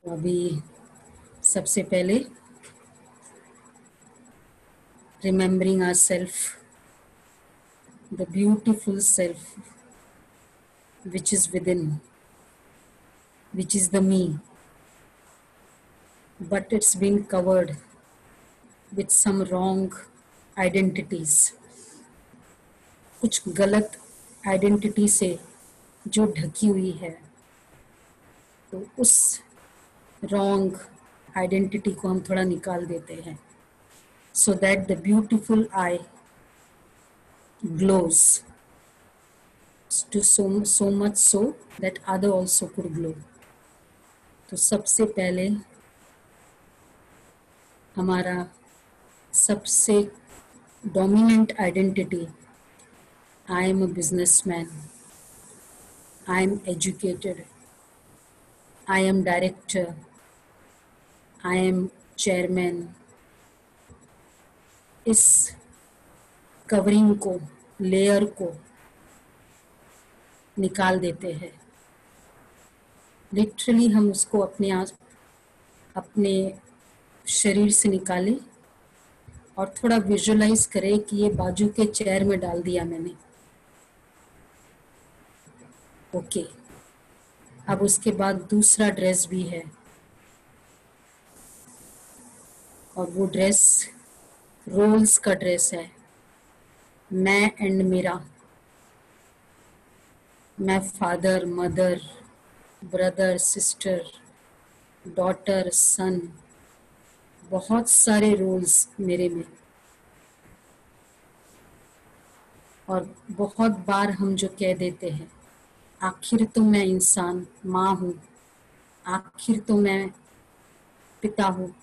अभी सबसे पहले remembering ourself, the beautiful self which is within, which is the me, but it's been covered with some wrong identities. कुछ गलत identity से जो ढकी हुई है, तो उस रॉन्ग आइडेंटिटी को हम थोड़ा निकाल देते हैं, so that the beautiful I glows to so much so that other also could glow. तो सबसे पहले हमारा सबसे dominant identity, I am a businessman, I am educated, I am director, I am chairman, इस कवरिंग को, layer को निकाल देते हैं. लिटरली हम उसको अपने शरीर से निकालें और थोड़ा विजुअलाइज करें कि ये बाजू के चेयर में डाल दिया मैंने. ओके. अब उसके बाद दूसरा ड्रेस भी है, और वो ड्रेस रोल्स का ड्रेस है. मैं एंड मेरा, मैं father, mother, brother, sister, daughter, son, बहुत सारे रोल्स मेरे में. और बहुत बार हम जो कह देते हैं, आखिर तो मैं इंसान, माँ हूँ, आखिर तो मैं पिता हूँ,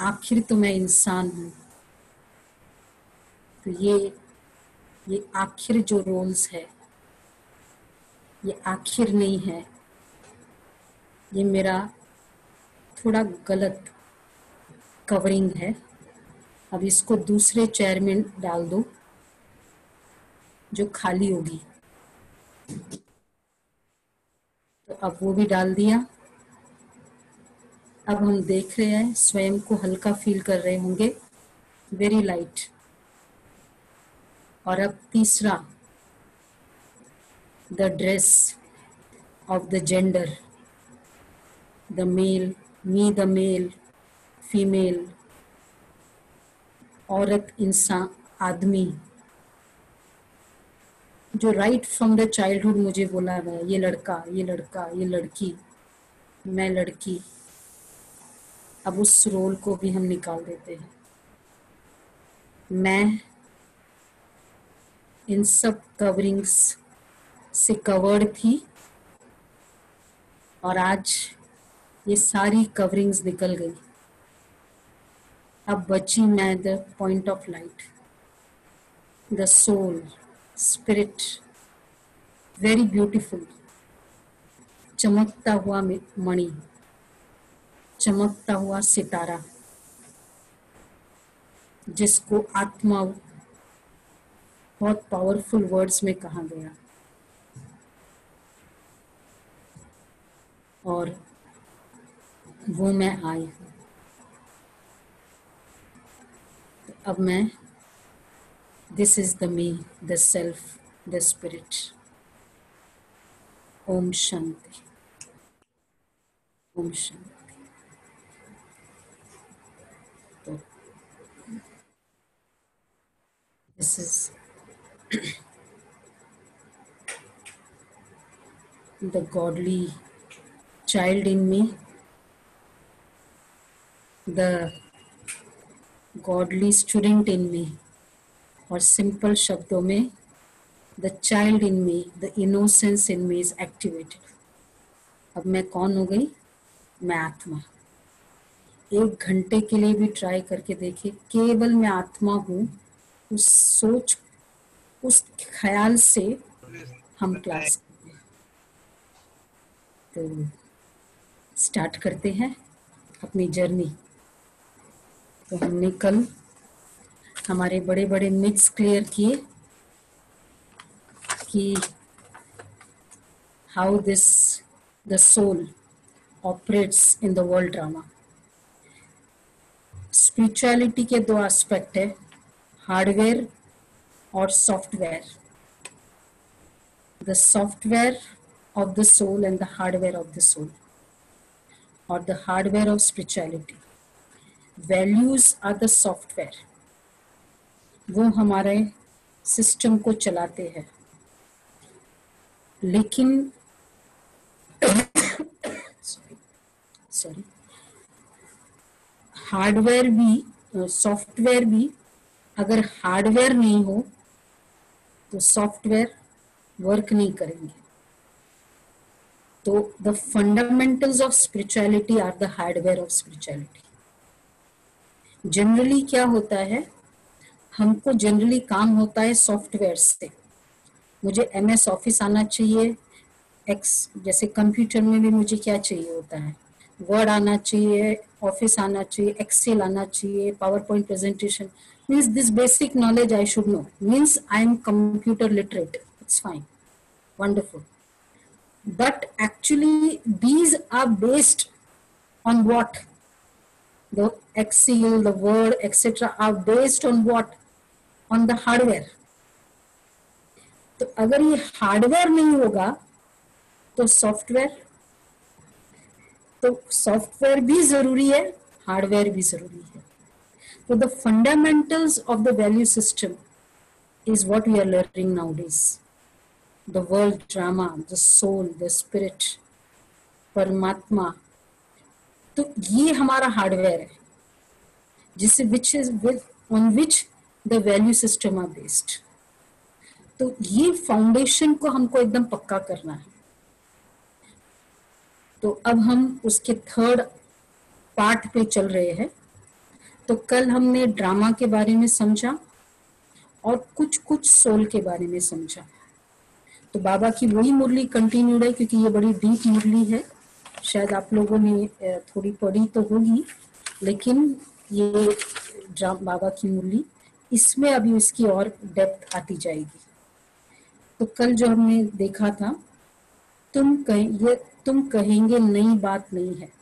आखिर तो मैं इंसान हूँ. तो ये आखिर जो रोल्स है, ये आखिर नहीं है, ये मेरा थोड़ा गलत कवरिंग है. अब इसको दूसरे चेयर में डाल दो जो खाली होगी. तो अब वो भी डाल दिया. अब हम देख रहे हैं, स्वयं को हल्का फील कर रहे होंगे, वेरी लाइट. और अब तीसरा, the dress of the gender, the male, me the male, female, औरत, इंसान, आदमी, जो राइट फ्रॉम द चाइल्डहुड मुझे बोला गया, ये लड़का, ये लड़का, ये लड़की, मैं लड़की. अब उस रोल को भी हम निकाल देते हैं. मैं इन सब कवरिंग्स से कवर्ड थी, और आज ये सारी कवरिंग्स निकल गई. अब बची मैं, the point of light, the soul, spirit, very beautiful, चमकता हुआ मणि, चमकता हुआ सितारा, जिसको आत्मा बहुत पावरफुल वर्ड्स में कहा गया. और वो मैं आई हूँ. अब मैं, this is the me, the self, the spirit. ओम शांति, ओम शांति. तो this is the godly child in me, the godly student in me, और सिंपल शब्दों में, the child in me, the innocence in me is activated. अब मैं कौन हो गई? मैं आत्मा. 1 घंटे के लिए भी ट्राई करके देखिए, केवल मैं आत्मा हूँ, उस सोच, उस ख्याल से हम क्लास करते हैं. तो स्टार्ट करते हैं अपनी जर्नी. तो हमने कल हमारे बड़े बड़े मिथ्स क्लियर किए कि how this the soul operates in the world drama. Spirituality के दो एस्पेक्ट है, हार्डवेयर और software. The software of the soul and the hardware of the soul, or the hardware of spirituality. Values are the software. वो हमारे system को चलाते हैं. लेकिन सॉरी हार्डवेयर भी, सॉफ्टवेयर भी, अगर हार्डवेयर नहीं हो तो सॉफ्टवेयर वर्क नहीं करेंगे. तो the fundamentals of spirituality are the hardware of spirituality. Generally क्या होता है, हमको जनरली काम होता है सॉफ्टवेयर से. मुझे MS ऑफिस आना चाहिए, जैसे कंप्यूटर में भी मुझे क्या चाहिए होता है, वर्ड आना चाहिए, ऑफिस आना चाहिए, एक्सेल आना चाहिए, power point presentation. Means this basic knowledge I should know. Means I am computer literate. It's fine, wonderful. But actually these are based on what? The Excel, the Word, etc. are based on what? On the hardware. तो अगर ये hardware नहीं होगा तो software भी जरूरी है, hardware भी जरूरी है. तो the fundamentals of the value system is what we are learning nowadays. The world drama, the soul, the spirit, परमात्मा. तो ये हमारा हार्डवेयर है, जिसे on which the value system are based. तो ये फाउंडेशन को हमको एकदम पक्का करना है. तो अब हम उसके थर्ड पार्ट पे चल रहे हैं. तो कल हमने ड्रामा के बारे में समझा और कुछ सोल के बारे में समझा. तो बाबा की वही मुरली कंटिन्यूड है, क्योंकि ये बड़ी डीप मुरली है. शायद आप लोगों ने थोड़ी पढ़ी तो होगी, लेकिन ये बाबा की मुरली, इसमें अभी इसकी और डेप्थ आती जाएगी. तो कल जो हमने देखा था, तुम कहेंगे नई बात नहीं है,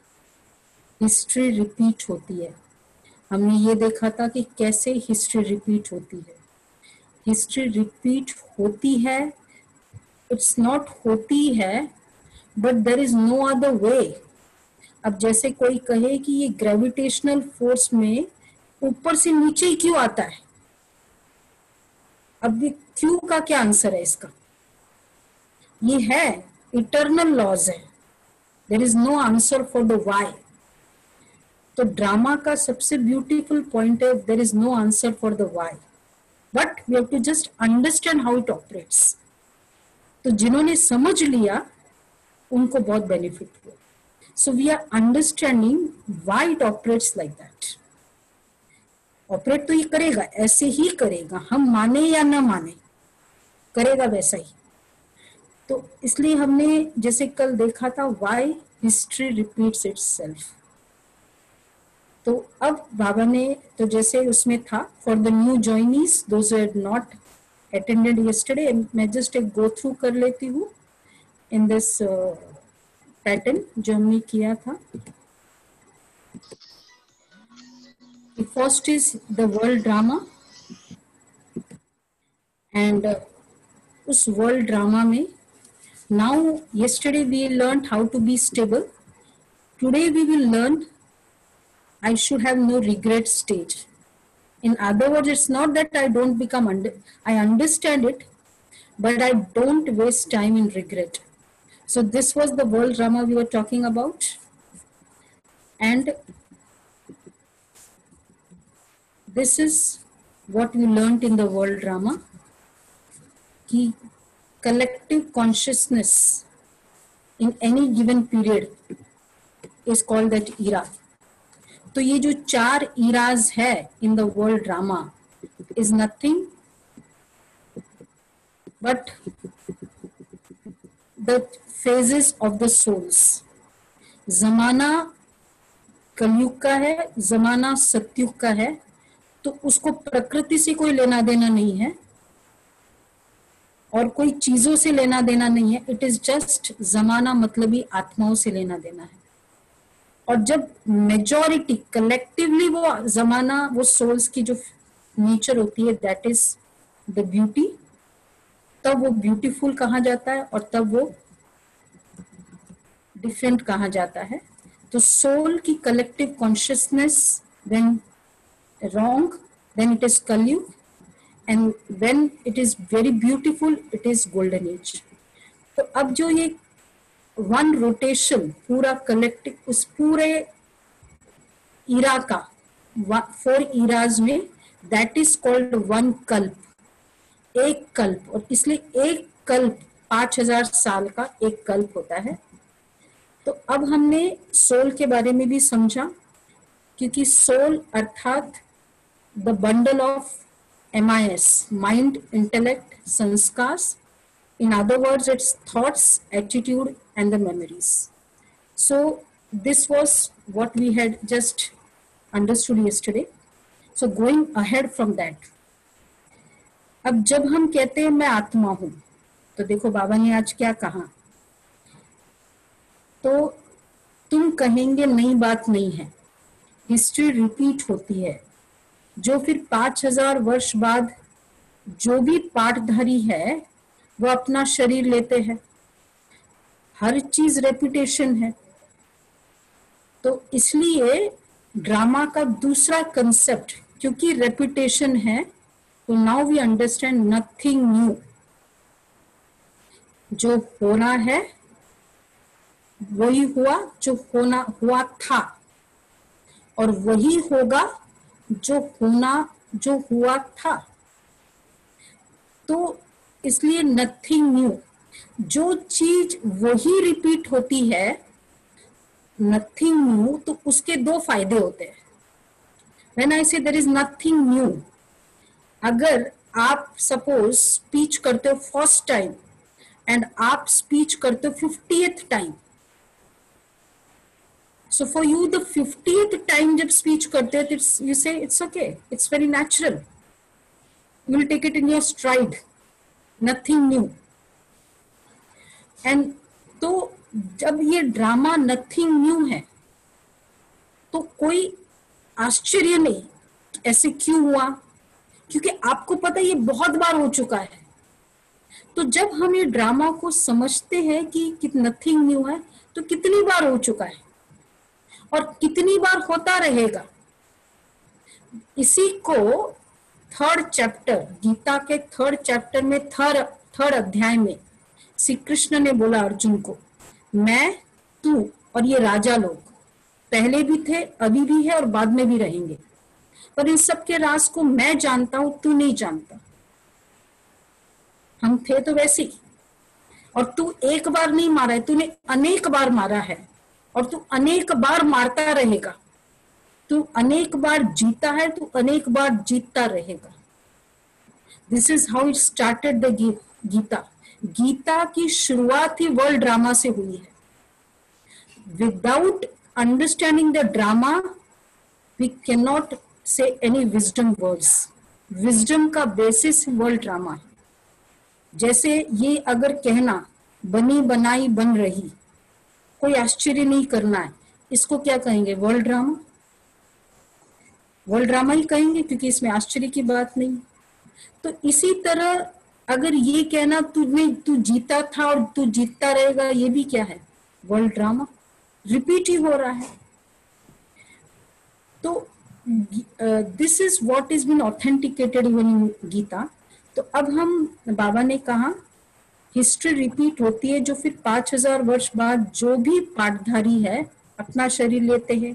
हिस्ट्री रिपीट होती है. हमने ये देखा था कि कैसे हिस्ट्री रिपीट होती है. हिस्ट्री रिपीट होती है, इट्स नॉट होती है, but there is no other way. अब जैसे कोई कहे कि ये ग्रेविटेशनल फोर्स में ऊपर से नीचे ही क्यों आता है, अब ये क्यों का क्या आंसर है इसका? ये है इटर्नल लॉज है. There is no answer for the why. तो ड्रामा का सबसे ब्यूटीफुल पॉइंट है, there is no answer for the why, but we have to just understand how it operates. तो जिन्होंने समझ लिया उनको बहुत बेनिफिट हुआ. So we are understanding why it operates like that. Operate तो ये करेगा, ऐसे ही करेगा, हम माने या ना माने, करेगा वैसा ही. तो इसलिए हमने जैसे कल देखा था, व्हाई हिस्ट्री रिपीट्स इटसेल्फ. तो अब बाबा ने, तो जैसे उसमें था, for the new joinees, those who had not attended yesterday, मैं just एक go through कर लेती हूँ in this pattern जो हमने किया था. First is the world drama, and उस world drama में now yesterday we learned how to be stable. Today we will learn I should have no regret stage. In other words, it's not that I don't become I understand it, but I don't waste time in regret. So this was the world drama we were talking about. And this is what we learned in the world drama. Ki collective consciousness in any given period is called that era. तो ये जो 4 eras है in the world drama is nothing but the phases of the souls. जमाना कलयुग का है, जमाना सतयुग का है. तो उसको प्रकृति से कोई लेना देना नहीं है और कोई चीजों से लेना देना नहीं है. इट इज जस्ट जमाना, मतलब ही आत्माओं से लेना देना है. और जब मेजॉरिटी कलेक्टिवली वो जमाना, वो सोल्स की जो नेचर होती है दैट इज द ब्यूटी, तब वो ब्यूटीफुल कहा जाता है और तब वो डिफरेंट कहा जाता है। तो सोल की collective consciousness when wrong, then it is Kalyug, and when it is very beautiful, it is golden age. तो अब जो ये वन रोटेशन पूरा कलेक्टिव उस पूरे इरा का 4 इराज में, दैट इज कॉल्ड वन कल्प, एक कल्प। और इसलिए एक कल्प 5000 साल का एक कल्प होता है। तो अब हमने सोल के बारे में भी समझा, क्योंकि सोल अर्थात the bundle of MIS, mind, intellect, sanskars. In other words, it's thoughts, attitude, and the memories. So this was what we had just understood yesterday. So going ahead from that, अब जब हम कहते हैं मैं आत्मा हूं, तो देखो बाबा ने आज क्या कहा। तो तुम कहेंगे नई बात नहीं है, हिस्ट्री रिपीट होती है। जो फिर 5000 वर्ष बाद जो भी पाठधारी है वो अपना शरीर लेते हैं, हर चीज रेपुटेशन है। तो इसलिए ड्रामा का दूसरा कंसेप्ट, क्योंकि रेपुटेशन है, तो now we understand nothing new. जो होना है वही हुआ जो होना हुआ था, और वही होगा जो होना जो हुआ था। तो इसलिए नथिंग न्यू, जो चीज वही रिपीट होती है, नथिंग न्यू, तो उसके दो फायदे होते हैं। व्हेन आई से देयर इज नथिंग न्यू, अगर आप सपोज स्पीच करते हो फर्स्ट टाइम एंड आप स्पीच करते हो 50th time, so for you the 50th time जब स्पीच करते हो, you say it's okay, it's very natural, you will take it in your stride, nothing new. and तो जब ये ड्रामा नथिंग न्यू है, तो कोई आश्चर्य नहीं ऐसे क्यों हुआ, क्योंकि आपको पता ये बहुत बार हो चुका है। तो जब हम ये ड्रामा को समझते हैं कि नथिंग न्यू है, तो कितनी बार हो चुका है और कितनी बार होता रहेगा। इसी को 3rd चैप्टर, गीता के 3rd चैप्टर में 3rd अध्याय में श्री कृष्ण ने बोला अर्जुन को, मैं, तू और ये राजा लोग पहले भी थे, अभी भी है और बाद में भी रहेंगे, पर इन सब के राज को मैं जानता हूं, तू नहीं जानता। हम थे तो वैसे ही, और तू एक बार नहीं मारा है, तूने अनेक बार मारा है, और तू अनेक बार मारता रहेगा। तू अनेक बार जीता है, तू अनेक बार जीतता रहेगा। This is how it started the Gita. Gita की शुरुआत ही वर्ल्ड ड्रामा से हुई है। Without understanding the drama we can not say any wisdom words. Wisdom का बेसिस वर्ल्ड ड्रामा है। जैसे ये अगर कहना बनी बनाई बन रही, कोई आश्चर्य नहीं करना है, इसको क्या कहेंगे? World drama. वर्ल्ड ड्रामा ही कहेंगे, क्योंकि इसमें आश्चर्य की बात नहीं। तो इसी तरह अगर ये कहना तू जीता था और तू जीतता रहेगा, ये भी क्या है? वर्ल्ड ड्रामा, रिपीट ही हो रहा है। तो this is what is been authenticated in Gita. तो अब हम, बाबा ने कहा हिस्ट्री रिपीट होती है, जो फिर 5000 वर्ष बाद जो भी पाठधारी है अपना शरीर लेते हैं,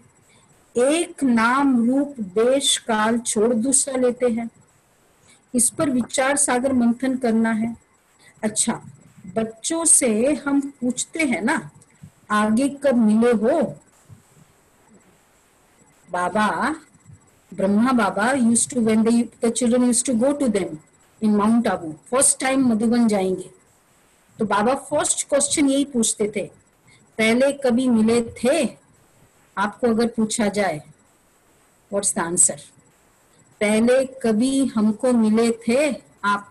एक नाम रूप देश काल छोड़ दूसरा लेते हैं। इस पर विचार सागर मंथन करना है। अच्छा, बच्चों से हम पूछते हैं ना, आगे कब मिले हो? बाबा, ब्रह्मा बाबा used to, when the children used to go to them in Mount Abu, first time Madhuban जाएंगे, तो बाबा फर्स्ट क्वेश्चन यही पूछते थे, पहले कभी मिले थे? आपको अगर पूछा जाए, व्हाट्स द आंसर? पहले कभी हमको मिले थे आप?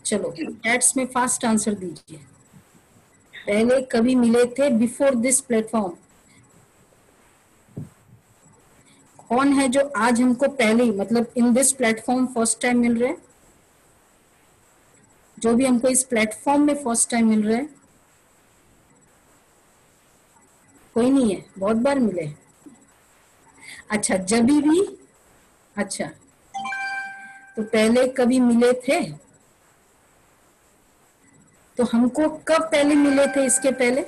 चलो कैट्स में फास्ट आंसर दीजिए। पहले कभी मिले थे बिफोर दिस प्लेटफॉर्म? कौन है जो आज हमको पहले ही मतलब in this platform first time मिल रहे हैं? जो भी हमको इस प्लेटफॉर्म में फर्स्ट टाइम मिल रहे हैं? कोई नहीं है, बहुत बार मिले। अच्छा, जब भी, अच्छा तो पहले कभी मिले थे, तो हमको कब पहले मिले थे? इसके पहले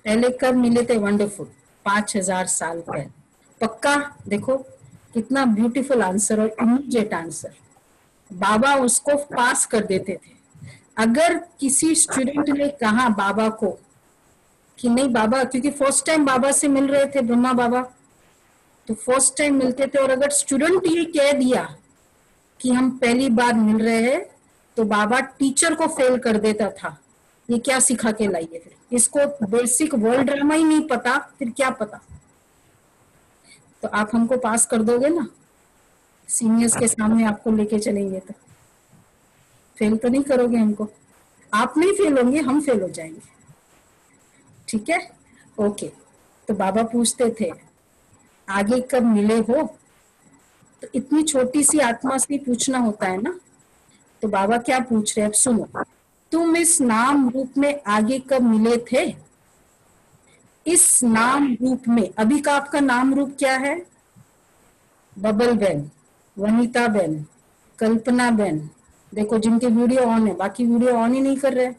पहले कब मिले थे? वंडरफुल, 5000 साल पहले। पक्का? देखो कितना ब्यूटीफुल आंसर और इमीडिएट आंसर। बाबा उसको पास कर देते थे। अगर किसी स्टूडेंट ने कहा बाबा को कि नहीं बाबा, क्योंकि फर्स्ट टाइम बाबा से मिल रहे थे ब्रह्मा बाबा, तो फर्स्ट टाइम मिलते थे, और अगर स्टूडेंट ये कह दिया कि हम पहली बार मिल रहे हैं, तो बाबा टीचर को फेल कर देता था। ये क्या सिखा के लाइए, फिर इसको बेसिक वर्ल्ड ड्रामा ही नहीं पता, फिर क्या पता। तो आप हमको पास कर दोगे ना? सीनियर्स के सामने आपको लेके चलेंगे तो फेल तो नहीं करोगे हमको? आप नहीं फेल होंगे, हम फेल हो जाएंगे। ठीक है, ओके। तो बाबा पूछते थे आगे कब मिले हो? तो इतनी छोटी सी आत्मा से ही पूछना होता है ना। तो बाबा क्या पूछ रहे हैं, अब सुनो। तुम इस नाम रूप में आगे कब मिले थे? इस नाम रूप में अभी का आपका नाम रूप क्या है? बबल बेन, वनीता बेन, कल्पना बेन। देखो जिनके वीडियो ऑन है, बाकी वीडियो ऑन ही नहीं कर रहे।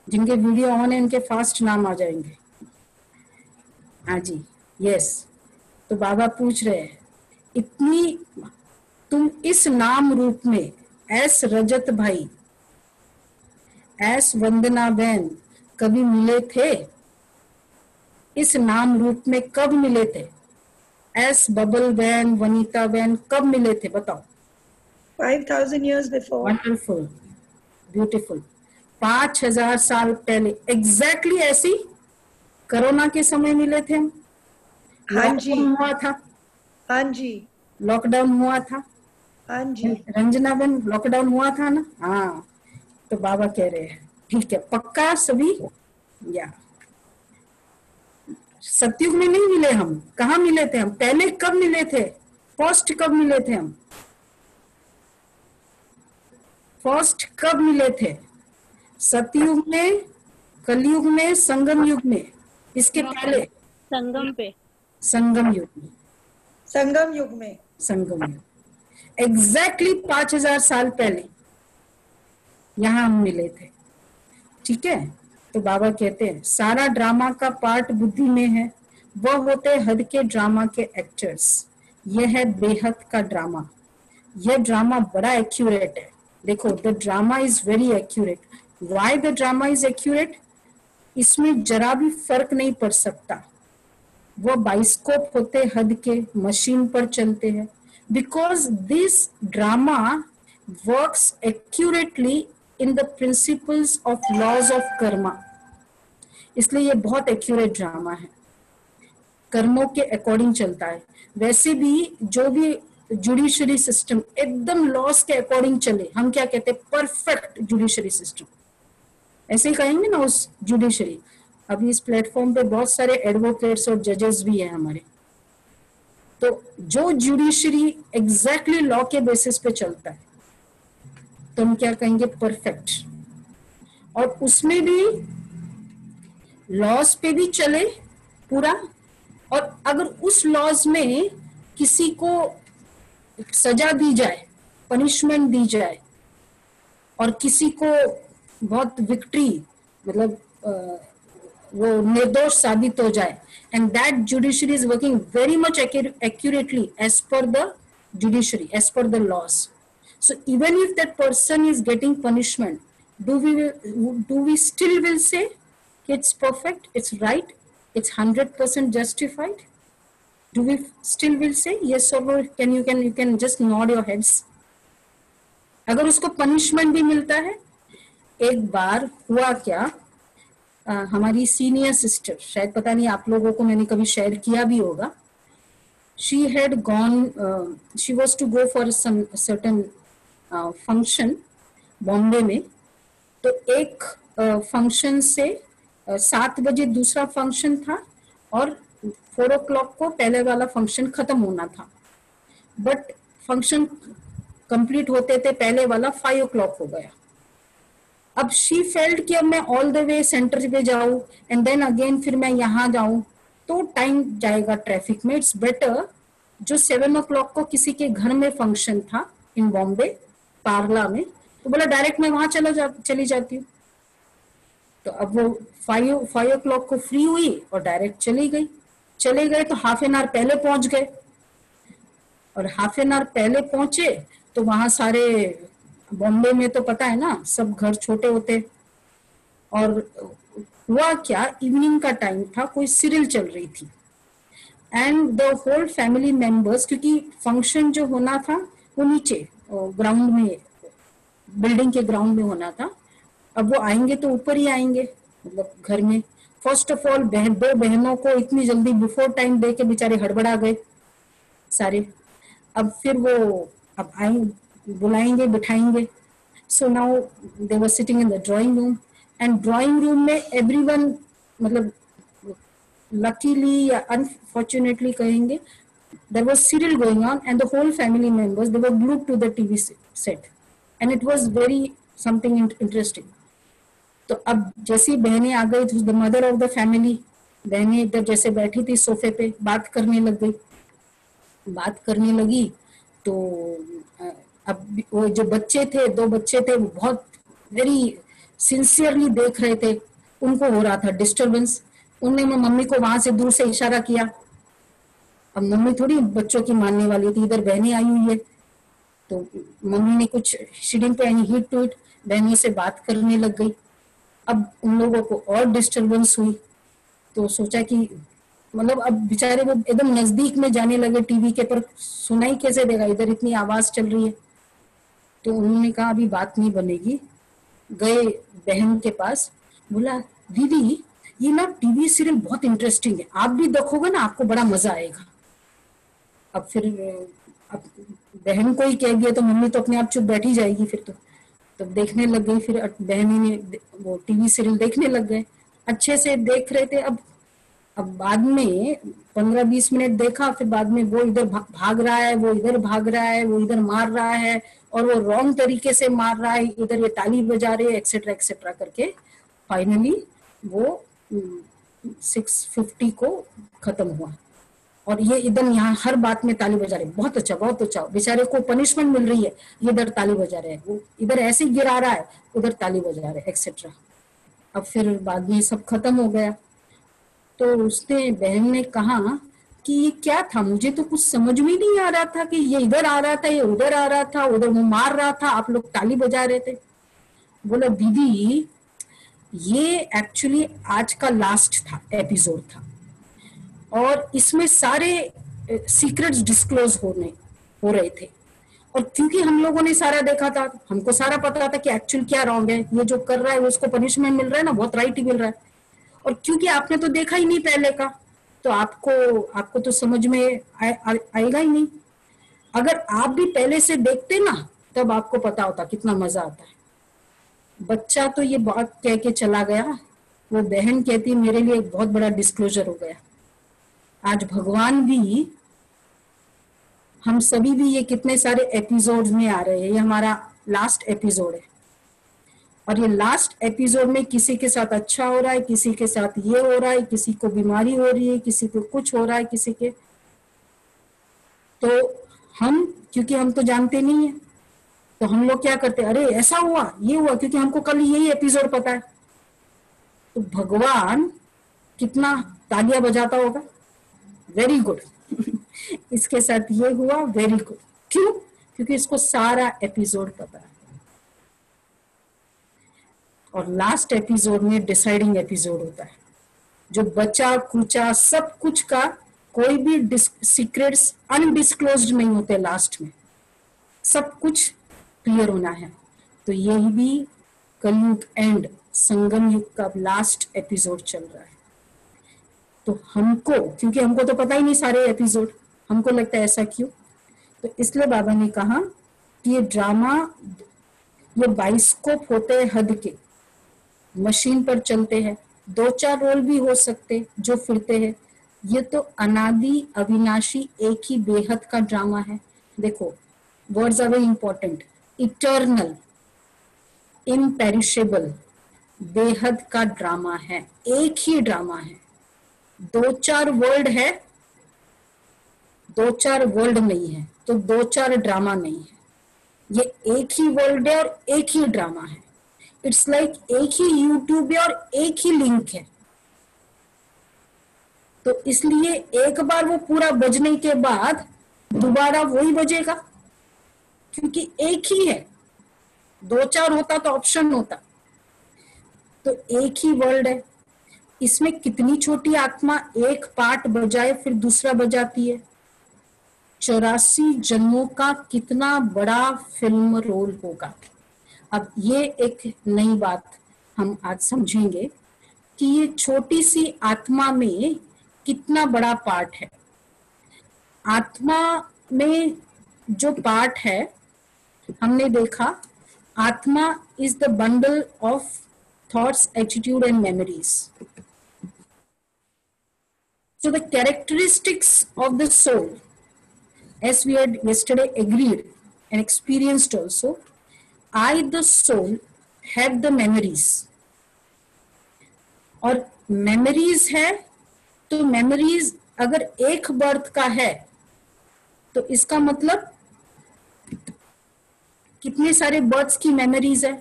जिनके वीडियो ऑन है इनके फास्ट नाम आ जाएंगे। हाँ जी, यस। तो बाबा पूछ रहे हैं इतनी, तुम इस नाम रूप में एस रजत भाई, एस वंदना बहन कभी मिले थे? इस नाम रूप में कब मिले थे? एस बबल बहन, वनीता बहन कब मिले थे बताओ? 5000 years before. Wonderful, beautiful. 5000 साल पहले, एग्जैक्टली ऐसी कोरोना के समय मिले थे हम। हाँ जी, लॉकडाउन हुआ था। हाँ जी, लॉकडाउन हुआ था। हाँ जी। रंजना बहन लॉकडाउन हुआ था ना? हाँ। तो बाबा कह रहे हैं ठीक है, पक्का सभी? या सतयुग में नहीं मिले हम। कहाँ मिले थे हम? पहले कब मिले थे? फर्स्ट कब मिले थे हम? फर्स्ट कब मिले थे? सतयुग में, कलयुग में, संगम युग में? इसके पहले संगम पे। संगम युग में। संगम युग में। संगम युग, एग्जैक्टली 5000 साल पहले यहाँ हम मिले थे। ठीक है। तो बाबा कहते हैं सारा ड्रामा का पार्ट बुद्धि में है, वह होते हद के ड्रामा के एक्टर्स। यह है बेहद का ड्रामा। यह ड्रामा बड़ा एक्यूरेट है। देखो, the drama is very accurate. Why the drama is accurate? इसमें जरा भी फर्क नहीं पड़ सकता। वो बाइस्कोप होते हद के, मशीन पर चलते हैं। Because this drama works accurately in the principles of laws of karma. इसलिए ये बहुत एक्यूरेट ड्रामा है, कर्मों के अकॉर्डिंग चलता है। वैसे भी जो भी जुडिशरी सिस्टम एकदम लॉस के अकॉर्डिंग चले, हम क्या कहते हैं? परफेक्ट जुडिशरी सिस्टम, ऐसे ही कहेंगे ना उस जुडिशरी। अभी इस प्लेटफॉर्म पे बहुत सारे एडवोकेट्स और जजेस भी हैं हमारे। तो जो जुडिशरी एग्जैक्टली लॉ के बेसिस पे चलता है, तो हम क्या कहेंगे? परफेक्ट। और उसमें भी लॉज पे भी चले पूरा, और अगर उस लॉज में किसी को सजा दी जाए, पनिशमेंट दी जाए, और किसी को बहुत विक्ट्री मतलब वो निर्दोष साबित हो जाए, and that judiciary is working very much accurately as per the judiciary, as per the laws. So even if that person is getting punishment, do we still will say it's perfect, it's right, it's 100% justified? Do we still will say yes or no? You can just nod your heads. अगर उसको punishment भी मिलता है, एक बार हुआ क्या, हमारी senior sister, शायद पता नहीं आप लोगों को मैंने कभी शेयर किया भी होगा, she had gone, she was to go for some certain function Bombay में, तो एक फंक्शन से 7 बजे दूसरा फंक्शन था और 4 o'clock को पहले वाला फंक्शन खत्म होना था, बट फंक्शन कंप्लीट होते थे पहले वाला 5 o'clock हो गया। अब शी फेल्ट कि अब मैं ऑल द वे सेंटर पे जाऊं एंड देन अगेन फिर मैं यहाँ जाऊं तो टाइम जाएगा ट्रैफिक में। इट्स बेटर जो 7 o'clock को किसी के घर में फंक्शन था इन बॉम्बे पार्ला में, तो बोला डायरेक्ट मैं वहां चली जाती हूँ। तो अब वो 5 o'clock को फ्री हुई और डायरेक्ट चले गए तो हाफ एन आवर पहले पहुंच गए, और हाफ एन आवर पहले पहुंचे तो वहां सारे बॉम्बे में तो पता है ना सब घर छोटे होते, और हुआ क्या इवनिंग का टाइम था, कोई सीरियल चल रही थी and the whole family members, क्योंकि फंक्शन जो होना था वो नीचे ग्राउंड में, बिल्डिंग के ग्राउंड में होना था। अब वो आएंगे तो ऊपर ही आएंगे, मतलब घर में। फर्स्ट ऑफ ऑल दो बहनों को इतनी जल्दी बिफोर टाइम दे के बेचारे हड़बड़ा गए सारे। अब फिर वो अब आएंगे, बुलाएंगे, बिठाएंगे। So now they were sitting in the drawing room and drawing room में एवरीवन, मतलब लकीली या अनफॉर्चुनेटली कहेंगे, there was serial going on and the whole family members, they were glued to the TV set and it was very something interesting. तो अब जैसी बहनें आ गई, the mother of the family, बहनें इधर जैसे बैठी थी सोफे पे, बात करने लगी तो अब वो जो बच्चे थे, 2 बच्चे थे, वो बहुत वेरी सिंसियरली देख रहे थे, उनको हो रहा था डिस्टरबेंस। उनने मम्मी को वहां से दूर से इशारा किया। अब मम्मी थोड़ी बच्चों की मानने वाली थी, इधर बहनें आई हुई है, तो मम्मी ने कुछ शीडिंग पे एनी हीट टू इट, बहनों से बात करने लग गई। अब उन लोगों को और डिस्टरबेंस हुई, तो सोचा कि मतलब अब बेचारे वो एकदम नजदीक में जाने लगे टीवी के, पर सुनाई कैसे देगा, इधर इतनी आवाज चल रही है। तो उन्होंने कहा अभी बात नहीं बनेगी, गए बहन के पास, बोला दीदी ये ना टीवी सीरियल बहुत इंटरेस्टिंग है, आप भी देखोगे ना, आपको बड़ा मजा आएगा। अब फिर अब बहन को ही कह दिया तो मम्मी तो अपने आप चुप बैठी जाएगी फिर तो देखने लग गई। फिर बहनी ने वो टीवी सीरियल देखने लग गए, अच्छे से देख रहे थे। अब बाद में 15-20 मिनट देखा, फिर बाद में वो इधर भाग रहा है, वो इधर भाग रहा है, वो इधर मार रहा है और वो रॉन्ग तरीके से मार रहा है, इधर ये ताली बजा रहे हैं, एक्सेट्रा एक्सेट्रा करके फाइनली वो 6:50 को खत्म हुआ। और ये इधर यहाँ हर बात में ताली बजा रहे, बहुत अच्छा बहुत अच्छा, बेचारे को पनिशमेंट मिल रही है, ये इधर ताली बजा रहे हैं, वो इधर ऐसे गिरा रहा है, उधर ताली बजा रहे एक्सेट्रा। अब फिर बाद में सब खत्म हो गया। तो उसने बहन ने कहा कि ये क्या था, मुझे तो कुछ समझ में नहीं आ रहा था कि ये इधर आ रहा था, ये उधर आ रहा था, उधर वो मार रहा था, आप लोग ताली बजा रहे थे। बोला दीदी ये एक्चुअली आज का लास्ट था एपिसोड था और इसमें सारे सीक्रेट्स डिस्क्लोज हो रहे थे, और क्योंकि हम लोगों ने सारा देखा था, हमको सारा पता था कि एक्चुअल क्या रॉन्ग है, ये जो कर रहा है उसको पनिशमेंट मिल रहा है ना, बहुत राइट ही मिल रहा है। और क्योंकि आपने तो देखा ही नहीं पहले का, तो आपको तो समझ में आएगा ही नहीं। अगर आप भी पहले से देखते ना, तब आपको पता होता कितना मजा आता है। बच्चा तो ये बात कह के चला गया, वो बहन कहती मेरे लिए एक बहुत बड़ा डिस्क्लोजर हो गया। आज भगवान भी, हम सभी भी ये कितने सारे एपिसोड्स में आ रहे हैं, ये हमारा लास्ट एपिसोड है, और ये लास्ट एपिसोड में किसी के साथ अच्छा हो रहा है, किसी के साथ ये हो रहा है, किसी को बीमारी हो रही है, किसी को कुछ हो रहा है, किसी के, तो हम, क्योंकि हम तो जानते नहीं है, तो हम लोग क्या करते हैं, अरे ऐसा हुआ, ये हुआ, क्योंकि हमको कल यही एपिसोड पता है। तो भगवान कितना तालियां बजाता होगा, वेरी गुड इसके साथ ये हुआ, वेरी गुड। क्यों? क्योंकि इसको सारा एपिसोड पता है, और लास्ट एपिसोड में डिसाइडिंग एपिसोड होता है, जो बचा कुचा सब कुछ का कोई भी सीक्रेट्स अनडिस्क्लोज्ड नहीं होते, लास्ट में सब कुछ क्लियर होना है। तो यही भी कलयुग एंड संगम युग का लास्ट एपिसोड चल रहा है। तो हमको, क्योंकि हमको तो पता ही नहीं सारे एपिसोड, हमको लगता है ऐसा क्यों, तो इसलिए बाबा ने कहा कि ये ड्रामा, ये बाइस्कोप होते हैं हद के, मशीन पर चलते हैं, 2-4 रोल भी हो सकते जो फिरते हैं। ये तो अनादि अविनाशी एक ही बेहद का ड्रामा है। देखो, words are very important. Eternal, imperishable, बेहद का ड्रामा है, एक ही ड्रामा है। 2-4 वर्ल्ड है, 2-4 वर्ल्ड नहीं है, तो 2-4 ड्रामा नहीं है। ये एक ही वर्ल्ड है और एक ही ड्रामा है। इट्स लाइक एक ही यूट्यूब है और एक ही लिंक है। तो इसलिए एक बार वो पूरा बजने के बाद दोबारा वही बजेगा, क्योंकि एक ही है। 2-4 होता तो ऑप्शन होता। तो एक ही वर्ल्ड है। इसमें कितनी छोटी आत्मा एक पार्ट बजाए फिर दूसरा बजाती है। 84 जन्मों का कितना बड़ा फिल्म रोल होगा। अब ये एक नई बात हम आज समझेंगे कि ये छोटी सी आत्मा में कितना बड़ा पार्ट है। आत्मा में जो पार्ट है, हमने देखा, आत्मा is the bundle of thoughts, attitude and memories. So the characteristics of the soul, as we had yesterday agreed and experienced also, I, the soul, have the memories. और memories है, तो memories अगर एक birth का है तो इसका मतलब कितने सारे बर्थ्स की मेमोरीज है।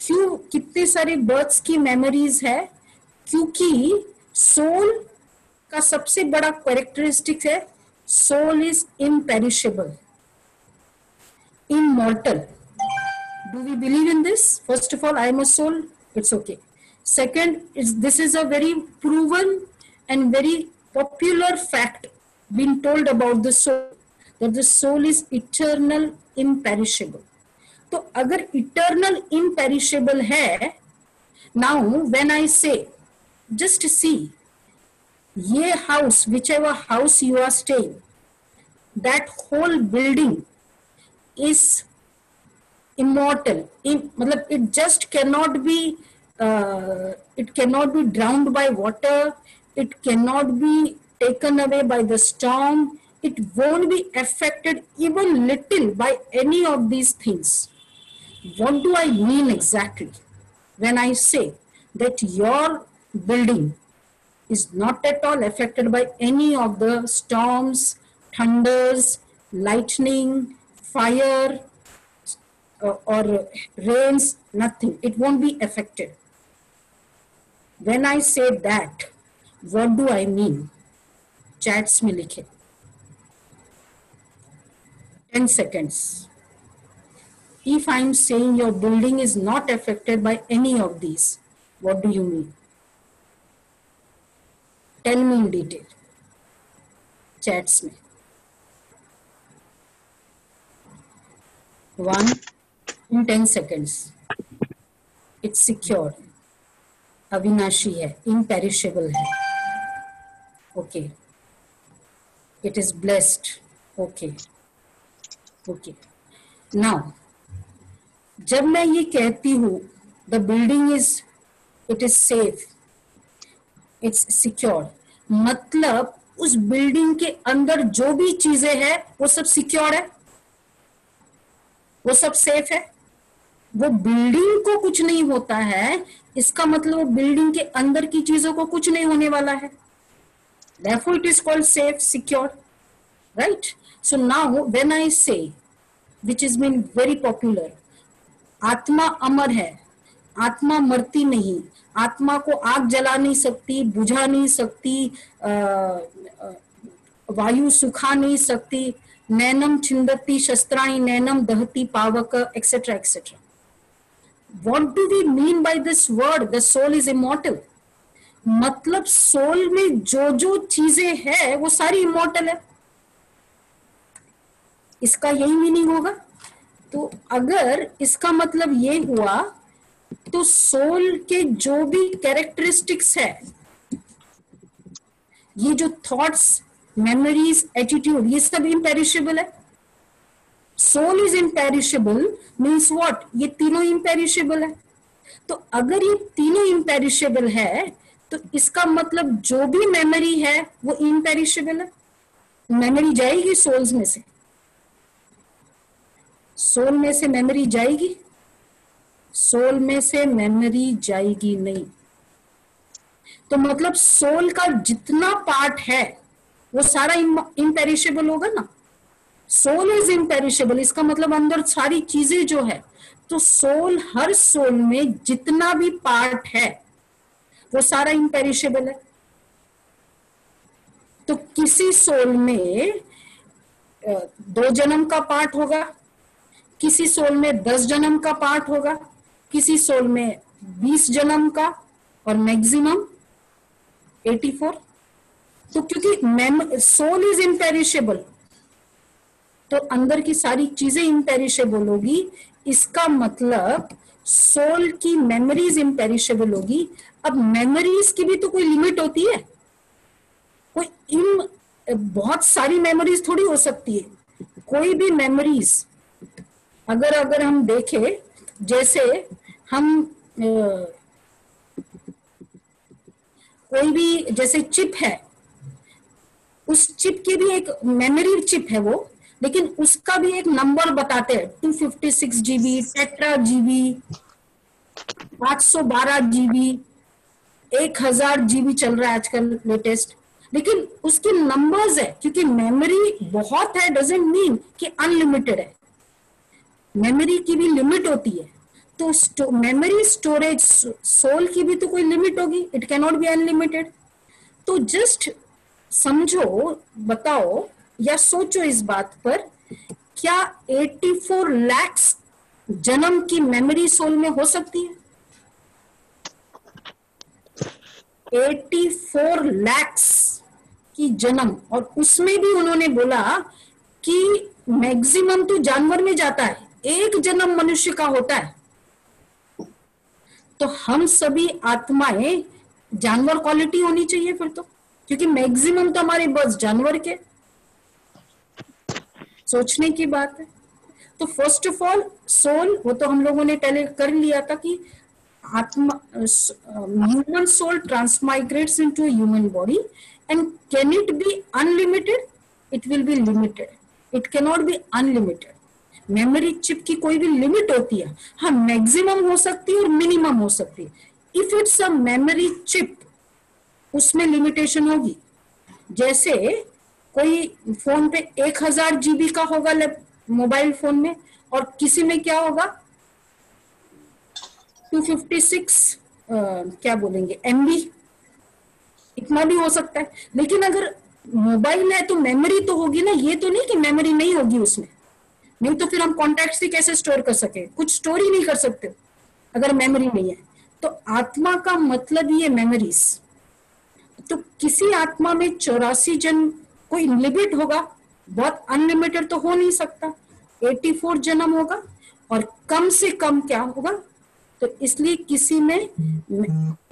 क्यों कितने सारे बर्थ्स की मेमोरीज है? क्योंकि सोल का सबसे बड़ा कैरेक्टरिस्टिक है, soul is imperishable, immortal. Do we believe in this? First of all, I am a soul, it's okay. Second, this is a very proven and very popular fact being told about the soul, that the soul is eternal, imperishable. तो अगर eternal, imperishable है, now when I say, just see, ये house, whichever house you are staying, that whole building is immortal. मतलब it just cannot be, it cannot be drowned by water, it cannot be taken away by the storm, it won't be affected even little by any of these things. What do I mean exactly when I say that your building is not at all affected by any of the storms, thunders, lightning, fire, or rains? Nothing. It won't be affected. When I say that, what do I mean? Chats में लिखे 10 seconds. If I'm saying your building is not affected by any of these, what do you mean? Tell me in detail. Chats में 1 in 10 seconds. It's secured, अविनाशी है, imperishable है, okay. It is blessed, okay, okay. Now, जब मैं ये कहती हूँ the building is, it is safe, it's secured, मतलब उस बिल्डिंग के अंदर जो भी चीजें हैं वो सब सिक्योर है, वो सब सेफ है। वो बिल्डिंग को कुछ नहीं होता है, इसका मतलब वो बिल्डिंग के अंदर की चीजों को कुछ नहीं होने वाला है। Therefore it is called safe, secure, right? So now when I say, which has been very popular, आत्मा अमर है, आत्मा मरती नहीं, आत्मा को आग जला नहीं सकती, बुझा नहीं सकती, वायु सुखा नहीं सकती, नैनम छिंदती शस्त्राणि नैनम दहती पावक, etcetera etcetera. What do we mean by this word? The soul is immortal. मतलब सोल में जो जो चीजें है वो सारी इमोर्टल है, इसका यही मीनिंग होगा. तो अगर इसका मतलब ये हुआ तो सोल के जो भी कैरेक्टरिस्टिक्स है, ये जो थॉट्स, मेमोरीज, एटीट्यूड, ये सब इम्पेरिशेबल है. Soul is imperishable means what, ये तीनों इम्पेरिशेबल है। तो अगर ये तीनों इम्पेरिशेबल है तो इसका मतलब जो भी मेमोरी है वो इम्पेरिशेबल है। मेमोरी जाएगी सोल्स में से, सोल में से मेमोरी जाएगी, सोल में से मेमोरी जाएगी नहीं। तो मतलब सोल का जितना पार्ट है वो सारा इम्पेरिशेबल होगा ना। सोल इज इम्पेरिशेबल, इसका मतलब अंदर सारी चीजें जो है, तो सोल, हर सोल में जितना भी पार्ट है वो सारा इम्पेरिशेबल है। तो किसी सोल में 2 जन्म का पार्ट होगा, किसी सोल में 10 जन्म का पार्ट होगा, किसी सोल में 20 जन्म का, और मैक्सिमम 84। तो क्योंकि सोल इज इम्पेरिशेबल तो अंदर की सारी चीजें इम्पेरिशेबल होगी, इसका मतलब सोल की मेमोरीज इम्पेरिशेबल होगी। अब मेमोरीज की भी तो कोई लिमिट होती है, कोई बहुत सारी मेमोरीज थोड़ी हो सकती है। कोई भी मेमोरीज अगर हम देखें, जैसे हम कोई भी जैसे चिप है, उस चिप की भी एक मेमोरी चिप है वो, लेकिन उसका भी एक नंबर बताते हैं, 256 GB, tetra GB, 512 GB, 1000 GB चल रहा है आजकल लेटेस्ट। लेकिन उसके नंबर्स है, क्योंकि मेमोरी बहुत है डजंट मीन कि अनलिमिटेड है। मेमोरी की भी लिमिट होती है। तो मेमोरी स्टोरेज सोल की भी तो कोई लिमिट होगी, it can not be unlimited. तो जस्ट समझो, बताओ या सोचो इस बात पर, क्या 84 लाख जन्म की मेमोरी सोल में हो सकती है? 84 लाख की जन्म, और उसमें भी उन्होंने बोला कि मैक्सिमम तो जानवर में जाता है, 1 जन्म मनुष्य का होता है। तो हम सभी आत्माएं जानवर क्वालिटी होनी चाहिए फिर तो, क्योंकि मैक्सिमम तो हमारे बस जानवर के। सोचने की बात है। तो फर्स्ट ऑफ ऑल सोल, वो तो हम लोगों ने पहले कर लिया था कि आत्मा, human soul transmigrates into human body, and can it be unlimited? It will be limited, it can not be unlimited. Memory chip की कोई भी लिमिट होती है, हाँ मैक्सिमम हो सकती है और मिनिमम हो सकती है। If it's a memory chip, उसमें लिमिटेशन होगी। जैसे कोई फोन पे 1000 जीबी का होगा मोबाइल फोन में, और किसी में क्या होगा 256 क्या बोलेंगे एमबी, इतना भी हो सकता है। लेकिन अगर मोबाइल है तो मेमोरी तो होगी ना, ये तो नहीं कि मेमोरी नहीं होगी उसमें। नहीं तो फिर हम कॉन्टैक्ट से कैसे स्टोर कर सके, कुछ स्टोर ही नहीं कर सकते अगर मेमोरी नहीं है। तो आत्मा का मतलब ही है मेमोरीज। तो किसी आत्मा में 84 जन्म, कोई लिमिट होगा, बहुत अनलिमिटेड तो हो नहीं सकता। 84 जन्म होगा, और कम से कम क्या होगा, तो इसलिए किसी में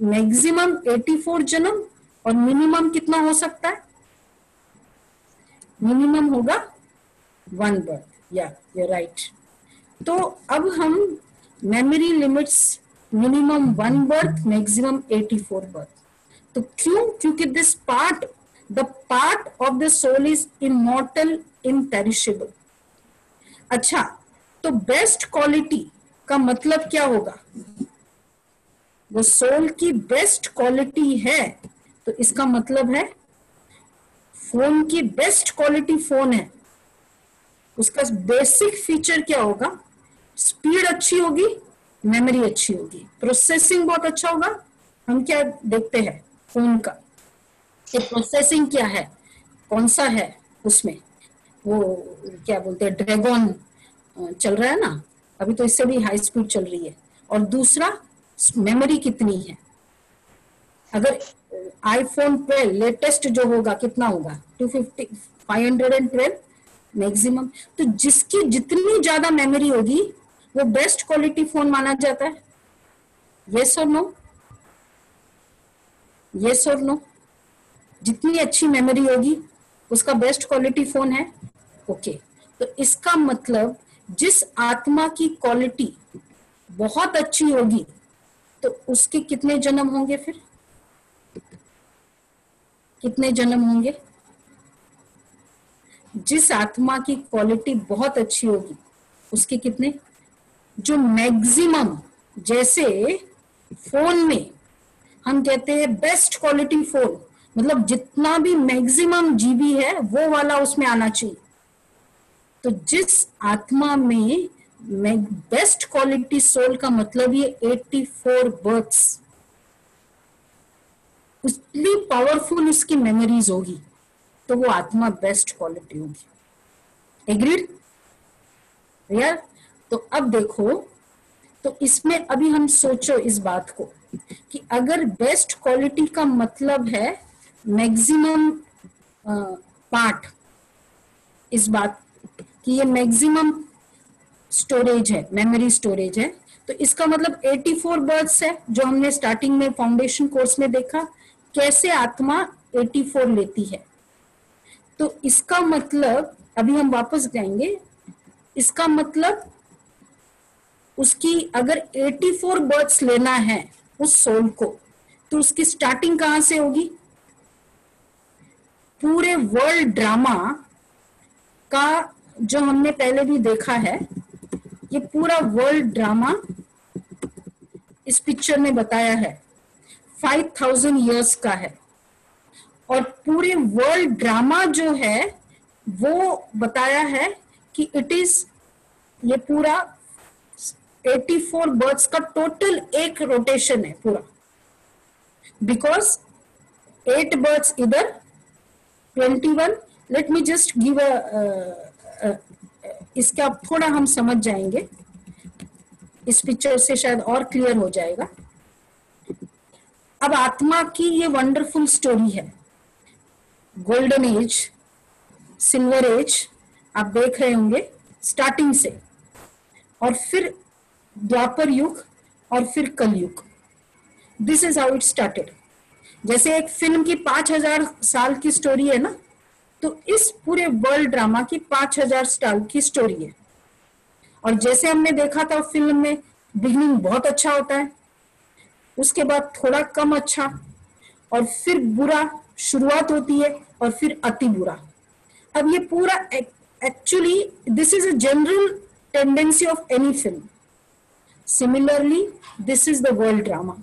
मैक्सिमम 84 जन्म, और मिनिमम कितना हो सकता है? मिनिमम होगा 1 बर्थ। या यू राइट। तो अब हम memory limits, minimum 1 birth, maximum 84 birth. तो क्यों? क्योंकि this part, the part of the soul is immortal, imperishable. अच्छा, तो बेस्ट क्वालिटी का मतलब क्या होगा? वो सोल की बेस्ट क्वालिटी है, तो इसका मतलब है फोन की बेस्ट क्वालिटी फोन है, उसका बेसिक फीचर क्या होगा? स्पीड अच्छी होगी, मेमोरी अच्छी होगी, प्रोसेसिंग बहुत अच्छा होगा। हम क्या देखते हैं फोन का, कि प्रोसेसिंग क्या है, कौन सा है उसमें, वो क्या बोलते हैं, ड्रैगन चल रहा है ना अभी, तो इससे भी हाई स्पीड चल रही है। और दूसरा मेमोरी कितनी है। अगर आईफोन 12 लेटेस्ट जो होगा कितना होगा, 250 512 मैक्सिमम। तो जिसकी जितनी ज्यादा मेमोरी होगी वो बेस्ट क्वालिटी फोन माना जाता है। यस और नो? यस और नो? जितनी अच्छी मेमोरी होगी उसका बेस्ट क्वालिटी फोन है। ओके। तो इसका मतलब जिस आत्मा की क्वालिटी बहुत अच्छी होगी तो उसके कितने जन्म होंगे, फिर कितने जन्म होंगे? जिस आत्मा की क्वालिटी बहुत अच्छी होगी उसके कितने, जो मैक्सिमम, जैसे फोन में हम कहते हैं बेस्ट क्वालिटी फोन, मतलब जितना भी मैक्सिमम जीबी है वो वाला उसमें आना चाहिए। तो जिस आत्मा में बेस्ट क्वालिटी सोल का मतलब ये 84 बर्थ्स, उतनी पावरफुल उसकी मेमोरीज होगी, तो वो आत्मा बेस्ट क्वालिटी होगी। एग्रीड यार? तो अब देखो, तो इसमें अभी हम सोचो इस बात को कि अगर बेस्ट क्वालिटी का मतलब है मैक्सिमम पार्ट, इस बात कि ये मैक्सिमम स्टोरेज है, मेमोरी स्टोरेज है, तो इसका मतलब 84 बर्थ्स है जो हमने स्टार्टिंग में फाउंडेशन कोर्स में देखा कैसे आत्मा 84 लेती है। तो इसका मतलब अभी हम वापस जाएंगे, इसका मतलब उसकी अगर 84 बर्थ्स लेना है उस सोल को, तो उसकी स्टार्टिंग कहां से होगी? पूरे वर्ल्ड ड्रामा का जो हमने पहले भी देखा है, ये पूरा वर्ल्ड ड्रामा इस पिक्चर में बताया है 5000 इयर्स का है, और पूरे वर्ल्ड ड्रामा जो है वो बताया है कि इट इज, ये पूरा 84 बर्थ्स का टोटल एक रोटेशन है पूरा, बिकॉज 8 बर्थ्स इधर 21। लेट मी जस्ट गिव इसका थोड़ा हम समझ जाएंगे, इस पिक्चर से शायद और क्लियर हो जाएगा। अब आत्मा की ये वंडरफुल स्टोरी है, गोल्डन एज, सिल्वर एज आप देख रहे होंगे स्टार्टिंग से, और फिर द्वापर युग और फिर कलयुग। This is how it started. जैसे एक फिल्म की 5000 साल की स्टोरी है ना, तो इस पूरे वर्ल्ड ड्रामा की 5000 साल की स्टोरी है। और जैसे हमने देखा था फिल्म में, बिगिनिंग बहुत अच्छा होता है, उसके बाद थोड़ा कम अच्छा, और फिर बुरा शुरुआत होती है, और फिर अति बुरा। अब ये पूरा actually this is a general tendency of any film. Similarly this is the world drama.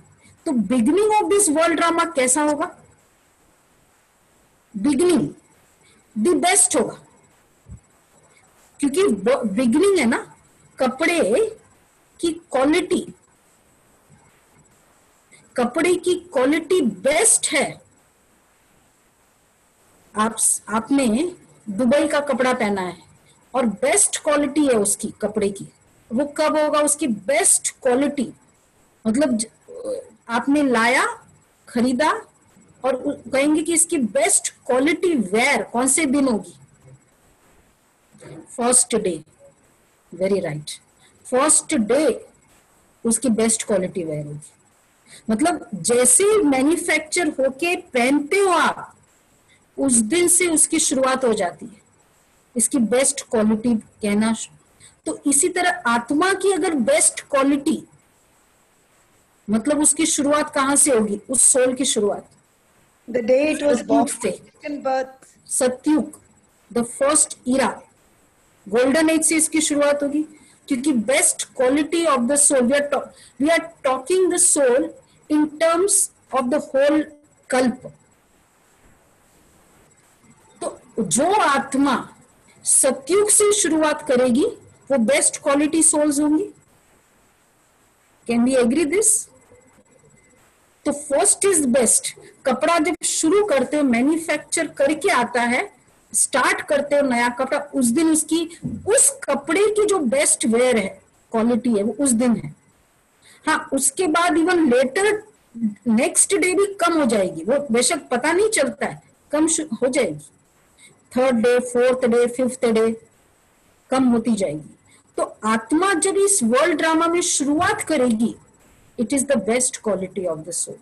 तो beginning of this world drama कैसा होगा? बिगिनिंग द बेस्ट होगा, क्योंकि बिगिनिंग है ना, कपड़े की क्वालिटी, कपड़े की क्वालिटी बेस्ट है। आपने दुबई का कपड़ा पहना है और बेस्ट क्वालिटी है उसकी कपड़े की, वो कब होगा उसकी बेस्ट क्वालिटी? मतलब आपने लाया, खरीदा, और कहेंगे कि इसकी बेस्ट क्वालिटी वेयर कौन से दिन होगी? First day. Very right, first day उसकी बेस्ट क्वालिटी वेयर होगी। मतलब जैसे मैन्युफैक्चर होके पहनते हो आप, उस दिन से उसकी शुरुआत हो जाती है इसकी बेस्ट क्वालिटी कहना। तो इसी तरह आत्मा की अगर बेस्ट क्वालिटी, मतलब उसकी शुरुआत कहां से होगी? उस सोल की शुरुआत The day it was born, से, second birth. Satyug, the first era, golden age से इसकी शुरुआत होगी, क्योंकि best quality of the soul, we are talking the soul in terms of the whole kalpa. तो जो आत्मा सतयुग से शुरुआत करेगी वो बेस्ट क्वालिटी सोल्स होंगी। Can we agree this? तो फर्स्ट इज बेस्ट। कपड़ा जब शुरू करते हो, मैन्युफैक्चर करके आता है, स्टार्ट करते हो नया कपड़ा, उस दिन उसकी, उस कपड़े की जो बेस्ट वेयर है, क्वालिटी है, वो उस दिन है। हाँ, उसके बाद इवन लेटर नेक्स्ट डे भी कम हो जाएगी, वो बेशक पता नहीं चलता है, कम हो जाएगी। Third day, fourth day, fifth day कम होती जाएगी। तो आत्मा जब इस वर्ल्ड ड्रामा में शुरुआत करेगी, it is the best quality of the soul.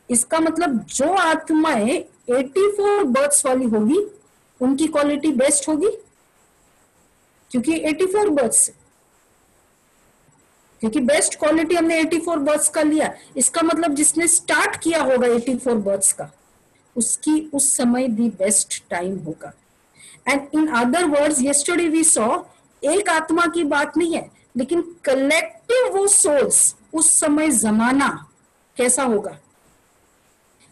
इसका मतलब जो आत्माएं 84 बर्थ्स वाली होगी, उनकी क्वालिटी बेस्ट होगी। क्योंकि 84 बर्ड्स, क्योंकि बेस्ट क्वालिटी हमने 84 बर्ड्स का लिया, इसका मतलब जिसने स्टार्ट किया होगा 84 बर्ड्स का, उसकी उस समय दी बेस्ट टाइम होगा। And in other words yesterday we saw, एक आत्मा की बात नहीं है, लेकिन कलेक्टिव वो सोल्स, उस समय जमाना कैसा होगा।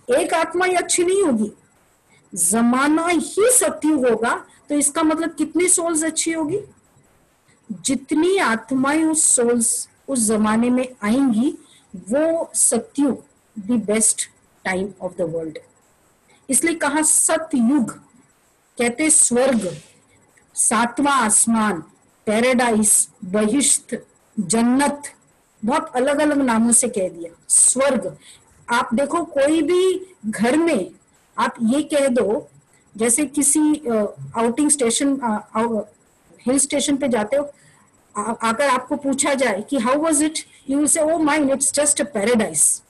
एक आत्मा ही अच्छी नहीं होगी, जमाना ही सत्य होगा, तो इसका मतलब कितनी सोल्स अच्छी होगी, जितनी आत्माएं उस सोल्स उस जमाने में आएंगी वो Satyug, the best time of the world. इसलिए कहा सतयुग, कहते स्वर्ग, सातवां आसमान, पैराडाइस, बहिश्त, जन्नत, बहुत अलग अलग नामों से कह दिया। स्वर्ग, आप देखो कोई भी घर में आप ये कह दो, जैसे किसी आउटिंग स्टेशन, हिल स्टेशन पे जाते हो, अगर आपको पूछा जाए कि how was it, you will say, oh mine, it's just a paradise.